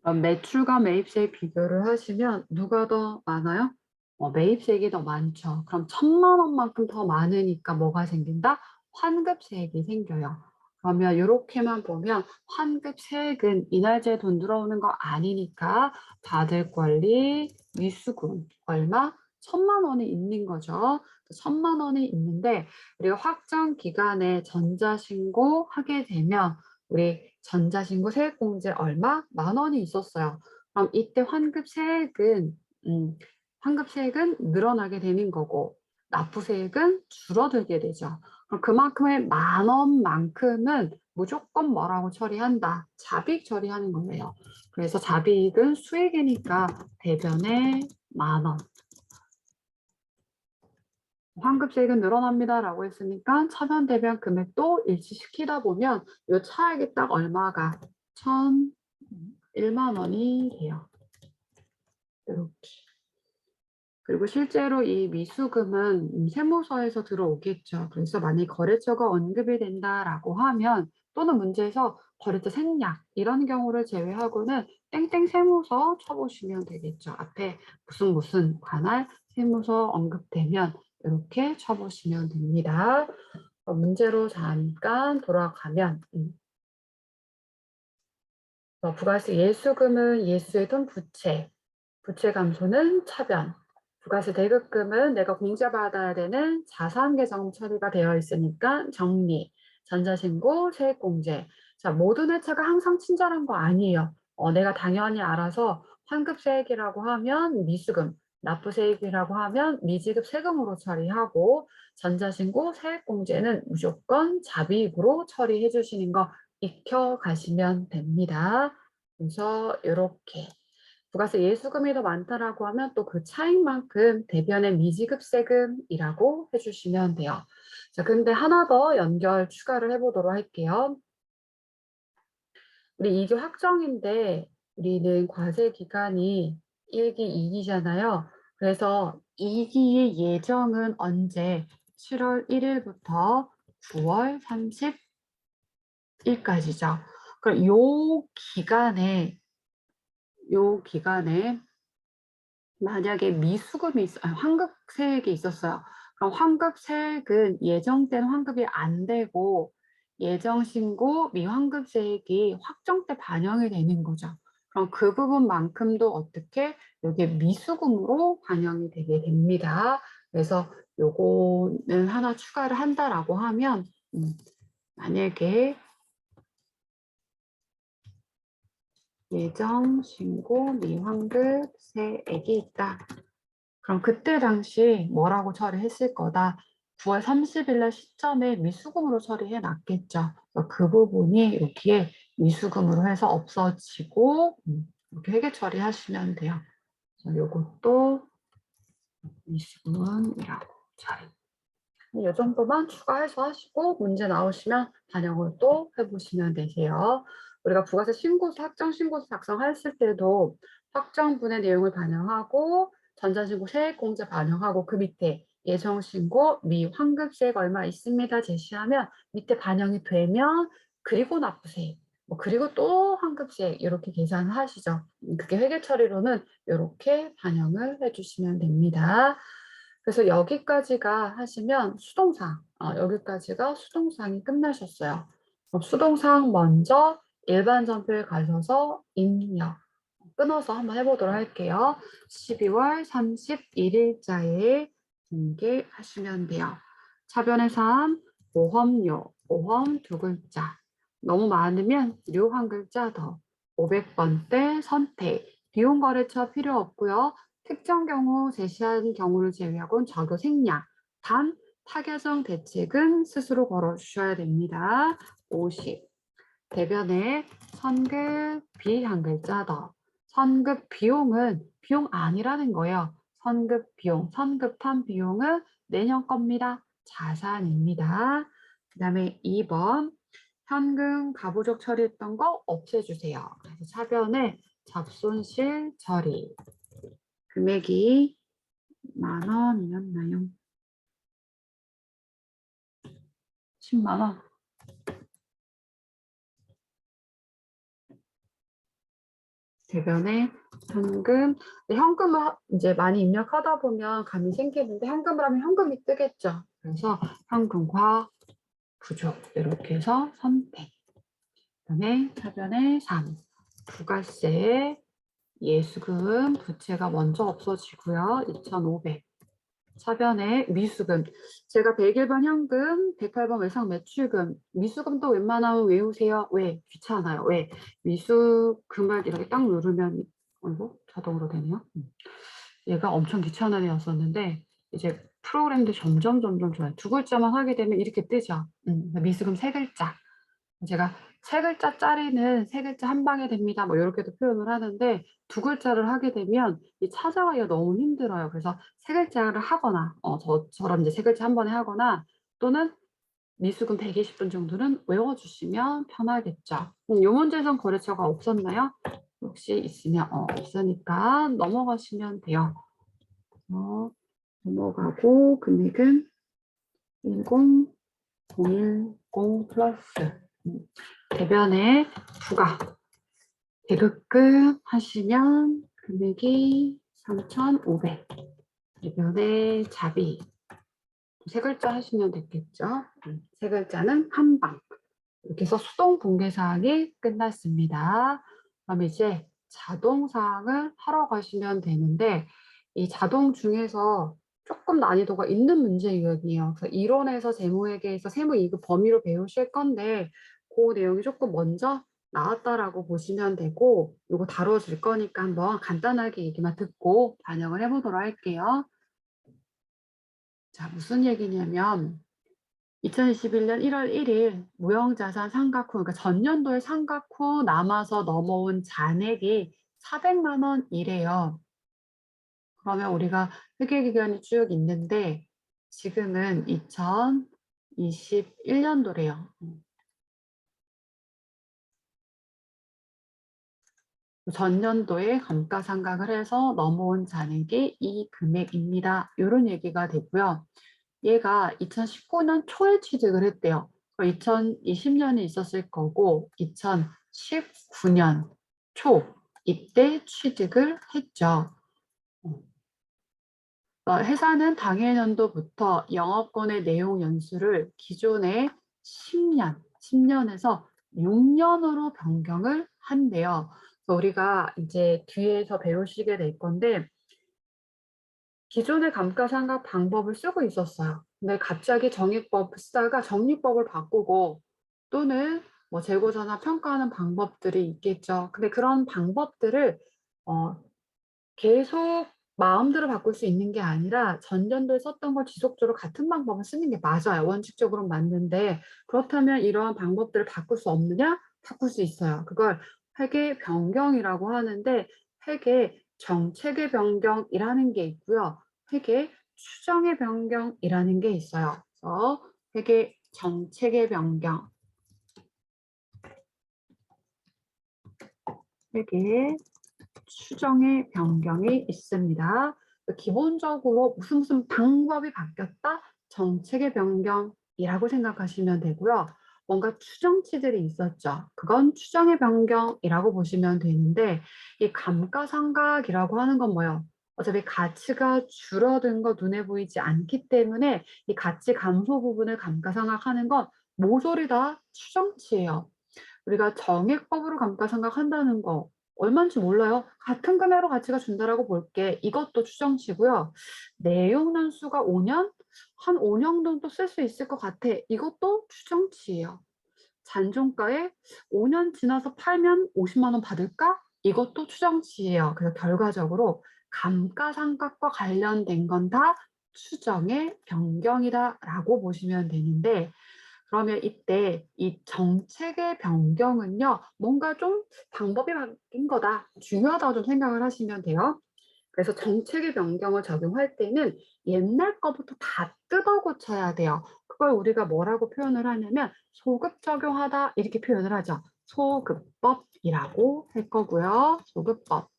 그럼 매출과 매입세 비교를 하시면 누가 더 많아요? 매입세액이 더 많죠. 그럼 1,000만 원만큼 더 많으니까 뭐가 생긴다? 환급세액이 생겨요. 그러면 이렇게만 보면 환급세액은 이날짜에 돈 들어오는 거 아니니까 받을 권리 미수금 얼마? 1,000만 원이 있는 거죠. 1,000만 원이 있는데 우리가 확정 기간에 전자신고 하게 되면 우리 전자신고 세액공제 얼마? 10,000원이 있었어요. 그럼 이때 환급세액은 늘어나게 되는 거고 납부세액은 줄어들게 되죠. 그럼 그만큼의 10,000원만큼은 무조건 뭐라고 처리한다? 잡이익 처리하는 거예요. 그래서 잡이익은 수익이니까 대변에 10,000원. 환급세액은 늘어납니다라고 했으니까 차변 대변 금액도 일치시키다 보면 이 차액이 딱 얼마가 1,001만 원이 돼요. 이렇게. 그리고 실제로 이 미수금은 세무서에서 들어오겠죠. 그래서 만약에 거래처가 언급이 된다라고 하면 또는 문제에서 거래처 생략 이런 경우를 제외하고는 땡땡 세무서 쳐보시면 되겠죠. 앞에 무슨 관할 세무서 언급되면 이렇게 쳐보시면 됩니다. 문제로 잠깐 돌아가면 부가세 예수금은 예수의 돈 부채, 부채 감소는 차변, 부가세 대급금은 내가 공제받아야 되는 자산 개정 처리가 되어 있으니까 정리, 전자신고, 세액공제. 자, 모든 회차가 항상 친절한 거 아니에요. 내가 당연히 알아서 환급세액이라고 하면 미수금, 납부세액이라고 하면 미지급 세금으로 처리하고 전자신고, 세액공제는 무조건 자비익으로 처리해 주시는 거 익혀가시면 됩니다. 그래서 이렇게 부가세 예수금이 더 많다라고 하면 또 그 차익만큼 대변의 미지급 세금이라고 해주시면 돼요. 자, 근데 하나 더 연결 추가를 해보도록 할게요. 우리 2기 확정인데 우리는 과세 기간이 1기, 2기잖아요. 그래서 2기의 예정은 언제? 7월 1일부터 9월 30일까지죠. 그럼 요 기간에 만약에 미수금이 환급세액이 있었어요. 그럼 환급세액은 예정된 환급이 안 되고 예정신고 미환급세액이 확정 때 반영이 되는 거죠. 그럼 그 부분만큼도 어떻게 여기 미수금으로 반영이 되게 됩니다. 그래서 요거는 하나 추가를 한다라고 하면 만약에 예정 신고 미환급세액이 있다. 그럼 그때 당시 뭐라고 처리했을 거다. 9월 30일 날 시점에 미수금으로 처리해 놨겠죠. 그 부분이 여기에 미수금으로 해서 없어지고 이렇게 회계 처리하시면 돼요. 요것도 미수금이라고 처리. 이 정도만 추가해서 하시고 문제 나오시면 반영을 또 해보시면 되세요. 우리가 부가세 신고서, 확정신고서 작성했을 때도 확정분의 내용을 반영하고 전자신고 세액공제 반영하고 그 밑에 예정신고 미환급세액 얼마 있습니다 제시하면 밑에 반영이 되면 그리고 납부세액 그리고 또 환급세액 이렇게 계산하시죠. 그게 회계 처리로는 이렇게 반영을 해주시면 됩니다. 그래서 여기까지가 하시면 수동상, 여기까지가 수동상이 끝나셨어요. 수동상 먼저 일반 전표에 가셔서 입력, 끊어서 한번 해보도록 할게요. 12월 31일자에 공개하시면 돼요. 차변의 3, 보험료, 보험 두 글자. 너무 많으면 료 한 글자 더. 500번대 선택, 비용거래처 필요 없고요. 특정 경우 제시한 경우를 제외하고는 적용 생략. 단, 타개정 대책은 스스로 걸어주셔야 됩니다. 50. 대변에 선급비 한 글자 더. 선급 비용은 비용 아니라는 거예요. 선급 비용, 선급한 비용은 내년 겁니다. 자산입니다. 그 다음에 2번 현금 가부족 처리했던 거 없애주세요. 그래서 차변에 잡손실 처리. 금액이 10,000원이었나요? 100,000원. 대변에 현금, 현금을 이제 많이 입력하다 보면 감이 생기는데 현금을 하면 현금이 뜨겠죠. 그래서 현금과 부족 이렇게 해서 선택. 그다음에 차변에 3. 부가세 예수금 부채가 먼저 없어지고요. 2,500. 차변에 미수금. 제가 101번 현금, 108번 외상 매출금. 미수금도 웬만하면 외우세요. 왜? 귀찮아요. 왜? 미수금을 이렇게 딱 누르면 이거 자동으로 되네요. 얘가 엄청 귀찮은 애였었는데 이제 프로그램도 점점 좋아요. 두 글자만 하게 되면 이렇게 뜨죠. 미수금 세 글자. 제가 세 글자짜리는 세 글자 한 방에 됩니다. 뭐 이렇게도 표현을 하는데 두 글자를 하게 되면 이 찾아가기가 너무 힘들어요. 그래서 세 글자를 하거나 저처럼 이제 세 글자 한 번에 하거나 또는 미수금 120분 정도는 외워주시면 편하겠죠. 요 문제에선 거래처가 없었나요? 혹시 있으면 없으니까 넘어가시면 돼요. 넘어가고 금액은 10010 플러스 대변에 부가 대급금 하시면 금액이 3,500 대변에 자비 세 글자 하시면 됐겠죠. 세 글자는 한방. 이렇게 해서 수동 분계사항이 끝났습니다. 그럼 이제 자동사항을 하러 가시면 되는데 이 자동 중에서 조금 난이도가 있는 문제 유형이에요. 그래서 이론에서 재무회계에서 세무이급 범위로 배우실 건데 그 내용이 조금 먼저 나왔다라고 보시면 되고 이거 다뤄줄 거니까 한번 간단하게 얘기만 듣고 반영을 해보도록 할게요. 자, 무슨 얘기냐면 2021년 1월 1일 무형자산 상각 후, 그러니까 전년도에 상각 후 남아서 넘어온 잔액이 400만 원이래요. 그러면 우리가 회계기간이 쭉 있는데 지금은 2021년도래요. 전년도에 감가상각을 해서 넘어온 잔액이 이 금액입니다. 이런 얘기가 되고요. 얘가 2019년 초에 취직을 했대요. 2020년에 있었을 거고 2019년 초 이때 취직을 했죠. 회사는 당해년도부터 영업권의 내용 연수를 기존의 10년에서 6년으로 변경을 한대요. 그래서 우리가 이제 뒤에서 배우시게 될 건데 기존의 감가상각 방법을 쓰고 있었어요. 근데 갑자기 정액법 쓰다가 정리법을 바꾸고 또는 뭐 재고전환 평가하는 방법들이 있겠죠. 근데 그런 방법들을 계속 마음대로 바꿀 수 있는 게 아니라 전년도에 썼던 걸 지속적으로 같은 방법을 쓰는 게 맞아요. 원칙적으로 맞는데 그렇다면 이러한 방법들을 바꿀 수 없느냐? 바꿀 수 있어요. 그걸 회계 변경이라고 하는데 회계 정책의 변경이라는 게 있고요. 회계 추정의 변경이라는 게 있어요. 그래서 회계 정책의 변경, 회계 추정의 변경이 있습니다. 기본적으로 무슨 방법이 바뀌었다? 정책의 변경이라고 생각하시면 되고요. 뭔가 추정치들이 있었죠. 그건 추정의 변경이라고 보시면 되는데 이 감가상각이라고 하는 건 뭐예요? 어차피 가치가 줄어든 거 눈에 보이지 않기 때문에 이 가치 감소 부분을 감가상각하는 건 모조리 다 추정치예요. 우리가 정액법으로 감가상각한다는 거 얼마인지 몰라요. 같은 금액으로 가치가 준다라고 볼게. 이것도 추정치고요. 내용 연수가 5년? 한 5년 정도 쓸 수 있을 것 같아. 이것도 추정치예요. 잔존가에 5년 지나서 팔면 50만 원 받을까? 이것도 추정치예요. 그래서 결과적으로 감가상각과 관련된 건 다 추정의 변경이다라고 보시면 되는데 그러면 이때 이 정책의 변경은요, 뭔가 좀 방법이 바뀐 거다, 중요하다고 좀 생각을 하시면 돼요. 그래서 정책의 변경을 적용할 때는 옛날 거부터 다 뜯어 고쳐야 돼요. 그걸 우리가 뭐라고 표현을 하냐면 소급 적용하다 이렇게 표현을 하죠. 소급법이라고 할 거고요. 소급법.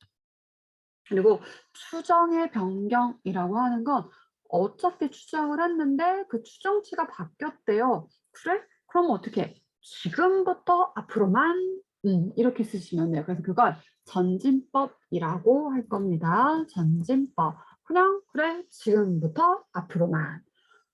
그리고 추정의 변경이라고 하는 건 어차피 추정을 했는데 그 추정치가 바뀌었대요. 그래? 그럼 어떻게? 지금부터 앞으로만 이렇게 쓰시면 돼요. 그래서 그걸 전진법이라고 할 겁니다. 전진법. 그냥 그래 지금부터 앞으로만.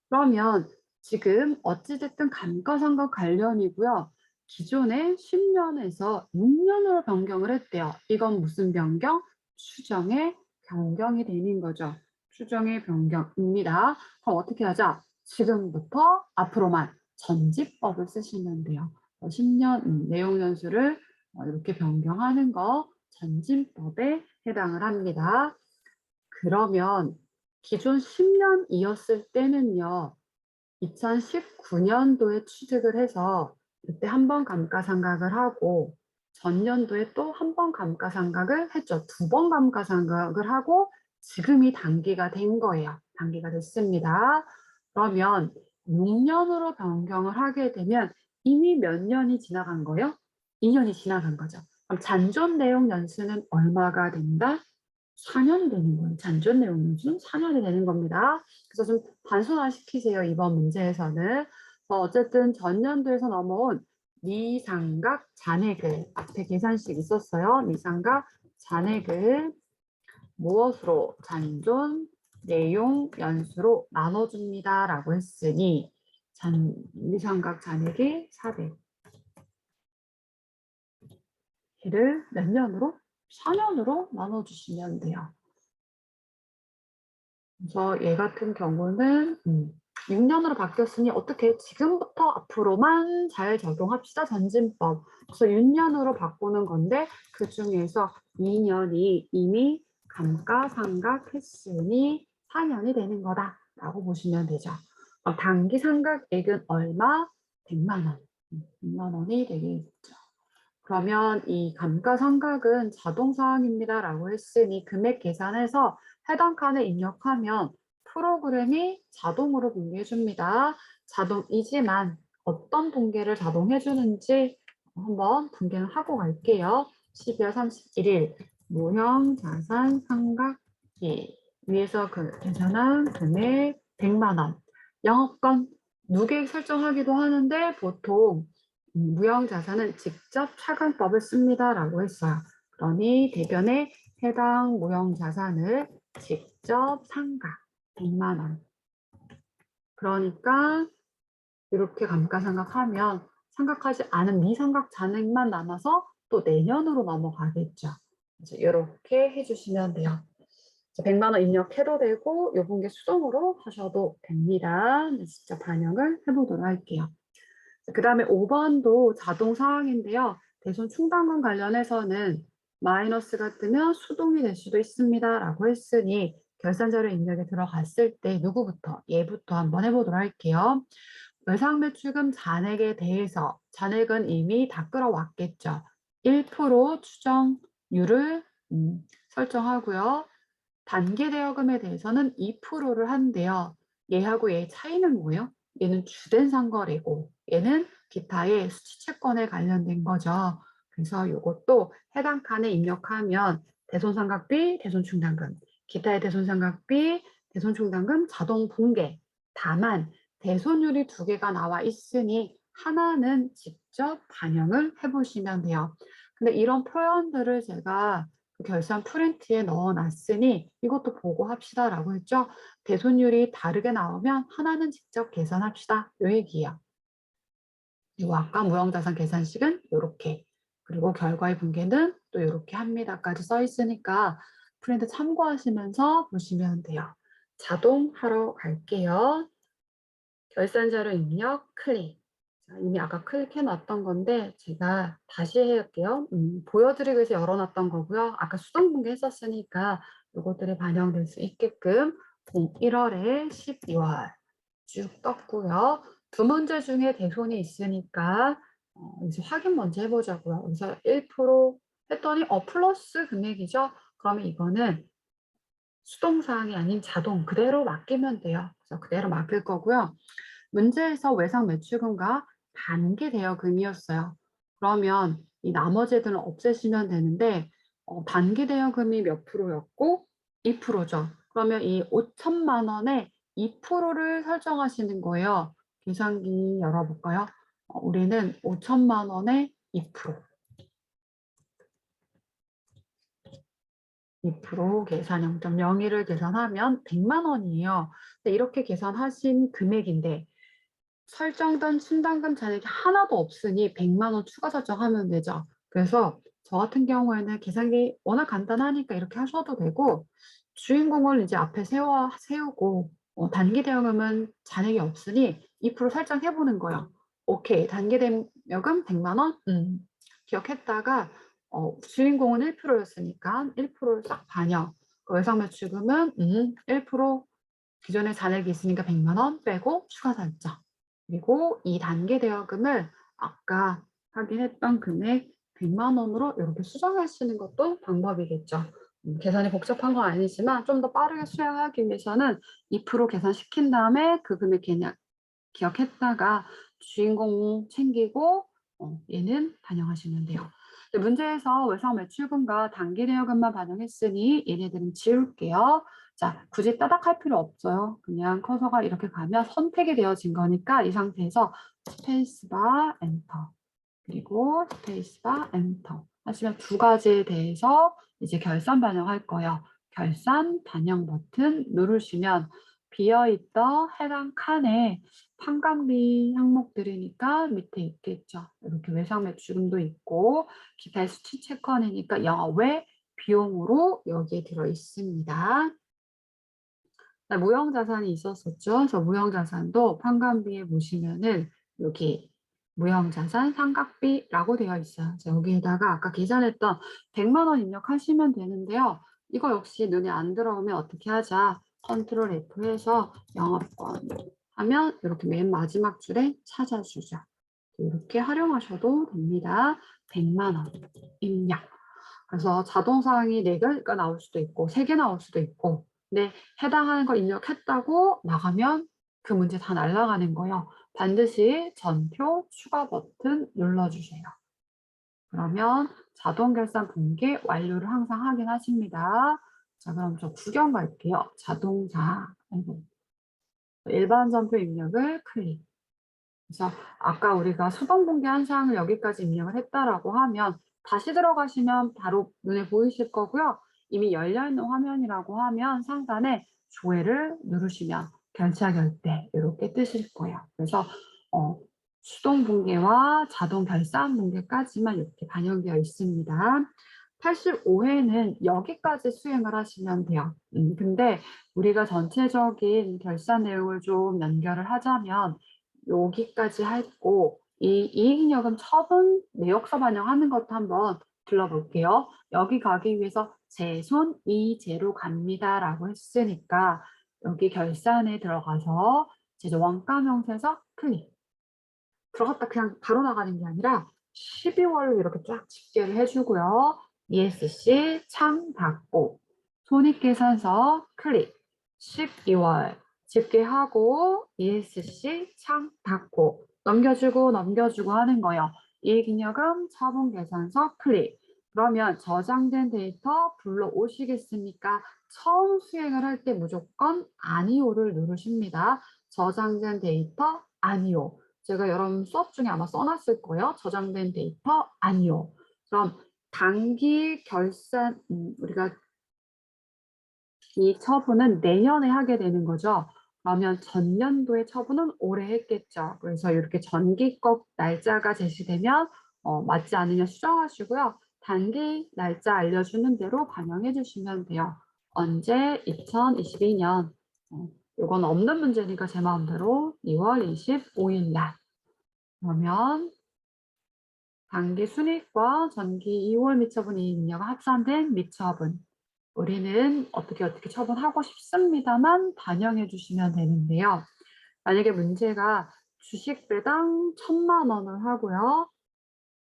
그러면 지금 어찌됐든 감가상각 관련이고요. 기존에 10년에서 6년으로 변경을 했대요. 이건 무슨 변경? 추정의 변경이 되는 거죠. 추정의 변경입니다. 그럼 어떻게 하자? 지금부터 앞으로만 전지법을 쓰시면 돼요. 10년 내용 연수를 이렇게 변경하는 거 전진법에 해당을 합니다. 그러면 기존 10년이었을 때는요. 2019년도에 취직을 해서 그때 한 번 감가상각을 하고 전년도에 또 한 번 감가상각을 했죠. 두 번 감가상각을 하고 지금이 단기가 된 거예요. 단기가 됐습니다. 그러면 6년으로 변경을 하게 되면 이미 몇 년이 지나간 거예요? 2년이 지나간 거죠. 그럼 잔존 내용 연수는 얼마가 된다? 4년이 되는 거예요. 잔존 내용은 4년이 되는 겁니다. 그래서 좀 단순화시키세요. 이번 문제에서는. 어쨌든 전년도에서 넘어온 미상각 잔액을 앞에 계산식 있었어요. 미상각 잔액을 무엇으로 잔존 내용 연수로 나눠줍니다. 라고 했으니 미상각 잔액이 400. 이를 몇 년으로? 4년으로 나눠주시면 돼요. 그래서 얘 같은 경우는 6년으로 바뀌었으니 어떻게 지금부터 앞으로만 잘 적용합시다. 전진법. 그래서 6년으로 바꾸는 건데 그 중에서 2년이 이미 감가상각했으니 4년이 되는 거다라고 보시면 되죠. 단기상각액은 얼마? 100만 원. 100만 원이 되겠죠. 그러면 이 감가상각은 자동사항입니다라고 했으니 금액 계산해서 해당 칸에 입력하면 프로그램이 자동으로 분류해 줍니다. 자동이지만 어떤 분계를 자동해 주는지 한번 분계는 하고 갈게요. 12월 31일 무형 자산 상각비 위에서 계산한 금액 100만 원. 영업권 누계획 설정하기도 하는데 보통 무형자산은 직접 차감법을 씁니다라고 했어요. 그러니 대변에 해당 무형자산을 직접 상각 100만 원. 그러니까 이렇게 감가상각하면 상각하지 않은 미상각 잔액만 남아서 또 내년으로 넘어가겠죠. 그래서 이렇게 해주시면 돼요. 100만 원 입력해도 되고 요 분계 수동으로 하셔도 됩니다. 직접 반영을 해보도록 할게요. 그 다음에 5번도 자동 사항인데요. 대손 충당금 관련해서는 마이너스가 뜨면 수동이 될 수도 있습니다. 라고 했으니 결산자료 입력에 들어갔을 때 누구부터? 얘부터 한번 해보도록 할게요. 외상매출금 잔액에 대해서 잔액은 이미 다 끌어왔겠죠. 1% 추정률을 설정하고요. 단기대여금에 대해서는 2%를 한대요. 얘하고 얘의 차이는 뭐예요? 얘는 주된 상거래고 얘는 기타의 수취채권에 관련된 거죠. 그래서 이것도 해당 칸에 입력하면 대손상각비, 대손충당금, 기타의 대손상각비, 대손충당금 자동 분계. 다만 대손율이 두 개가 나와 있으니 하나는 직접 반영을 해보시면 돼요. 근데 이런 표현들을 제가 결산 프린트에 넣어놨으니 이것도 보고 합시다라고 했죠. 대손율이 다르게 나오면 하나는 직접 계산합시다. 요 얘기예요. 그리고 아까 무형자산 계산식은 이렇게 그리고 결과의 분계는 또 이렇게 합니다까지 써 있으니까 프린트 참고하시면서 보시면 돼요. 자동하러 갈게요. 결산자료 입력 클릭. 이미 아까 클릭해 놨던 건데 제가 다시 해볼게요. 보여드리기 위해서 열어놨던 거고요. 아까 수동 분계 했었으니까 이것들이 반영될 수 있게끔 1월에 12월 쭉 떴고요. 두 문제 중에 대손이 있으니까 이제 확인 먼저 해보자고요. 여기서 1% 했더니 플러스 금액이죠. 그러면 이거는 수동사항이 아닌 자동 그대로 맡기면 돼요. 그래서 그대로 맡길 거고요. 문제에서 외상 매출금과 단기 대여금이었어요. 그러면 이 나머지 애들은 없애시면 되는데 단기 대여금이 몇 프로였고 2%죠. 그러면 이 5천만 원에 2%를 설정하시는 거예요. 계산기 열어볼까요? 우리는 5천만 원에 2%. 2% 계산 0.01을 계산하면 100만 원이에요. 근데 이렇게 계산하신 금액인데 설정된 충당금 잔액이 하나도 없으니 100만 원 추가 설정하면 되죠. 그래서 저 같은 경우에는 계산기 워낙 간단하니까 이렇게 하셔도 되고 주인공을 이제 앞에 세우고 단기 대여금은 잔액이 없으니 2% 설정해보는 거예요. 오케이. 단기 대여금 100만 원? 기억했다가 주인공은 1%였으니까 1%를 싹 반영. 외상매출금은 1% 기존에 잔액이 있으니까 100만 원 빼고 추가 설정. 그리고 이 단계 대여금을 아까 확인했던 금액 100만 원으로 이렇게 수정하시는 것도 방법이겠죠. 계산이 복잡한 건 아니지만 좀 더 빠르게 수행하기 위해서는 2% 계산시킨 다음에 그 금액 그냥 기억했다가 주인공 챙기고 얘는 반영하시면 돼요. 근데 문제에서 외상 매출금과 단기 대여금만 반영했으니 얘네들은 지울게요. 자, 굳이 따닥할 필요 없어요. 그냥 커서가 이렇게 가면 선택이 되어진 거니까 이 상태에서 스페이스바 엔터 그리고 스페이스바 엔터 하시면 두 가지에 대해서 이제 결산 반영할 거예요. 결산 반영 버튼 누르시면 비어있던 해당 칸에 판관비 항목들이니까 밑에 있겠죠. 이렇게 외상 매출금도 있고 기타 수치 체크원이니까 영업외 비용으로 여기에 들어 있습니다. 무형자산이 있었었죠. 그래서 무형자산도 판관비에 보시면은 여기 무형자산 상각비라고 되어 있어요. 그래서 여기에다가 아까 계산했던 100만 원 입력하시면 되는데요. 이거 역시 눈에 안 들어오면 어떻게 하자. 컨트롤 F 해서 영업권 하면 이렇게 맨 마지막 줄에 찾아주죠. 이렇게 활용하셔도 됩니다. 100만 원 입력. 그래서 자동사항이 4개가 나올 수도 있고 3개 나올 수도 있고 근데 해당하는 걸 입력했다고 나가면 그 문제 다 날아가는 거예요. 반드시 전표 추가 버튼 눌러주세요. 그러면 자동 결산 공개 완료를 항상 확인하십니다. 자, 그럼 저 구경 갈게요. 자동사. 일반 전표 입력을 클릭. 그래서 아까 우리가 수동 공개한 사항을 여기까지 입력을 했다라고 하면 다시 들어가시면 바로 눈에 보이실 거고요. 이미 열려있는 화면이라고 하면 상단에 조회를 누르시면 결차 결대 이렇게 뜨실 거예요. 그래서 수동 분계와 자동 결산 분계까지만 이렇게 반영되어 있습니다. 85회는 여기까지 수행을 하시면 돼요. 근데 우리가 전체적인 결산 내용을 좀 연결을 하자면 여기까지 했고 이 이익잉여금 처분 내역서 반영하는 것도 한번 불러볼게요. 여기 가기 위해서 제 손 이제로 갑니다 라고 했으니까 여기 결산에 들어가서 제조 원가 명세서 클릭. 들어갔다 그냥 바로 나가는 게 아니라 12월로 이렇게 쫙 집계를 해주고요. ESC 창 닫고 손익계산서 클릭 12월 집계하고 ESC 창 닫고 넘겨주고 하는 거예요. 이익잉여금 처분계산서 클릭. 그러면 저장된 데이터 불러오시겠습니까? 처음 수행을 할 때 무조건 아니오를 누르십니다. 저장된 데이터 아니오. 제가 여러분 수업 중에 아마 써놨을 거예요. 저장된 데이터 아니오. 그럼 단기 결산 우리가 이 처분은 내년에 하게 되는 거죠. 그러면 전년도의 처분은 올해 했겠죠. 그래서 이렇게 전기적 날짜가 제시되면 맞지 않으면 수정하시고요. 단기 날짜 알려주는 대로 반영해 주시면 돼요. 언제? 2022년. 이건 없는 문제니까 제 마음대로 2월 25일 날. 그러면 단기 순이익과 전기 2월 미처분 이익잉여가 합산된 미처분. 우리는 어떻게 처분하고 싶습니다만 반영해 주시면 되는데요. 만약에 문제가 주식 배당 1,000만 원을 하고요.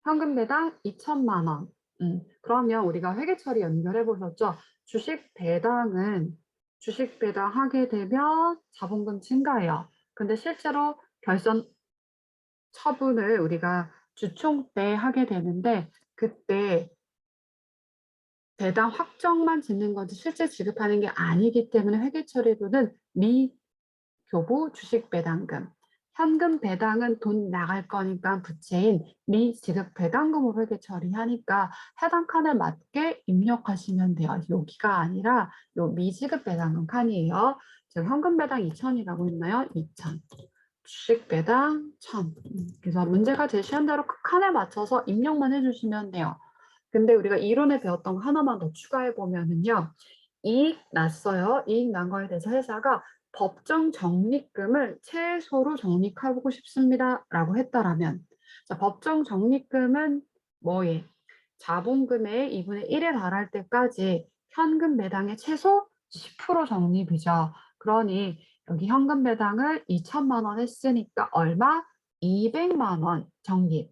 현금 배당 2천만 원. 그러면 우리가 회계 처리 연결해 보셨죠? 주식 배당 하게 되면 자본금 증가해요. 근데 실제로 결선 처분을 우리가 주총 때 하게 되는데 그때 배당 확정만 짓는 건지 실제 지급하는 게 아니기 때문에 회계 처리로는 미교부 주식 배당금, 현금 배당은 돈 나갈 거니까 부채인 미지급 배당금으로 회계 처리하니까 해당 칸에 맞게 입력하시면 돼요. 여기가 아니라 요 미지급 배당금 칸이에요. 지금 현금 배당 2천이라고 했나요? 2천. 주식 배당 1,000. 그래서 문제가 제시한 대로 그 칸에 맞춰서 입력만 해주시면 돼요. 근데 우리가 이론에 배웠던 거 하나만 더 추가해 보면은요. 이익 났어요. 이익 난 거에 대해서 회사가 법정 적립금을 최소로 적립하고 싶습니다. 라고 했다라면 자, 법정 적립금은 뭐예? 자본금의 2분의 1에 달할 때까지 현금 배당의 최소 10% 적립이죠. 그러니 여기 현금 배당을 2천만 원 했으니까 얼마? 200만 원 적립.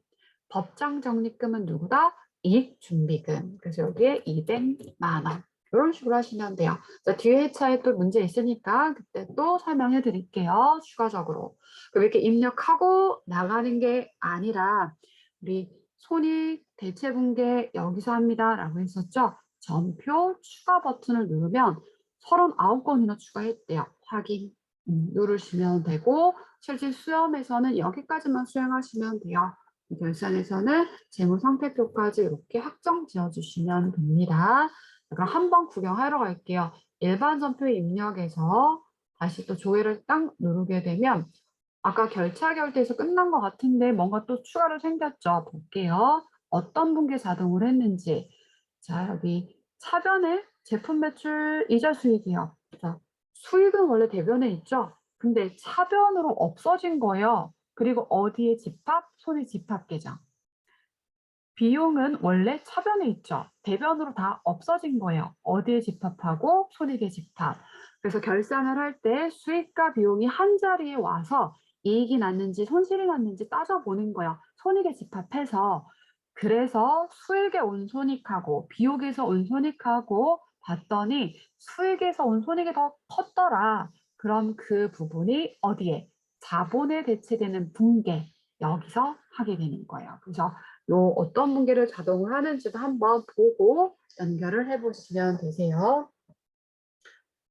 법정 적립금은 누구다? 이익준비금. 그래서 여기에 200만 원. 이런 식으로 하시면 돼요. 자, 뒤에 회차에 또 문제 있으니까 그때 또 설명해 드릴게요. 추가적으로. 그럼 이렇게 입력하고 나가는 게 아니라 우리 손익 대체분계 여기서 합니다라고 했었죠. 전표 추가 버튼을 누르면 39건이나 추가했대요. 확인 누르시면 되고 실질 수험에서는 여기까지만 수행하시면 돼요. 결산에서는 재무상태표까지 이렇게 확정 지어주시면 됩니다. 그럼 한번 구경하러 갈게요. 일반 전표 입력에서 다시 또 조회를 딱 누르게 되면 아까 결차 결제에서 끝난 것 같은데 뭔가 또 추가로 생겼죠. 볼게요. 어떤 분께 자동을 했는지. 자, 여기 차변에 제품 매출 이자 수익이요. 자, 수익은 원래 대변에 있죠. 근데 차변으로 없어진 거예요. 그리고 어디에 집합? 손익 집합 계정. 비용은 원래 차변에 있죠. 대변으로 다 없어진 거예요. 어디에 집합하고 손익에 집합. 그래서 결산을 할 때 수익과 비용이 한 자리에 와서 이익이 났는지 손실이 났는지 따져보는 거예요. 손익에 집합해서. 그래서 수익에 온 손익하고 비용에서 온 손익하고 봤더니 수익에서 온 손익이 더 컸더라. 그럼 그 부분이 어디에? 자본에 대체되는 분계. 여기서 하게 되는 거예요. 그래서 요 어떤 분계를 자동으로 하는지도 한번 보고 연결을 해보시면 되세요.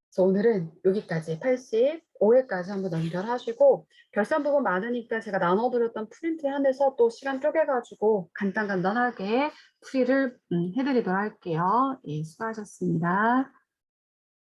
그래서 오늘은 여기까지 85회까지 한번 연결하시고 결산 부분 많으니까 제가 나눠드렸던 프린트 안에서 또 시간 쪼개가지고 간단하게 풀이를 해드리도록 할게요. 예, 수고하셨습니다.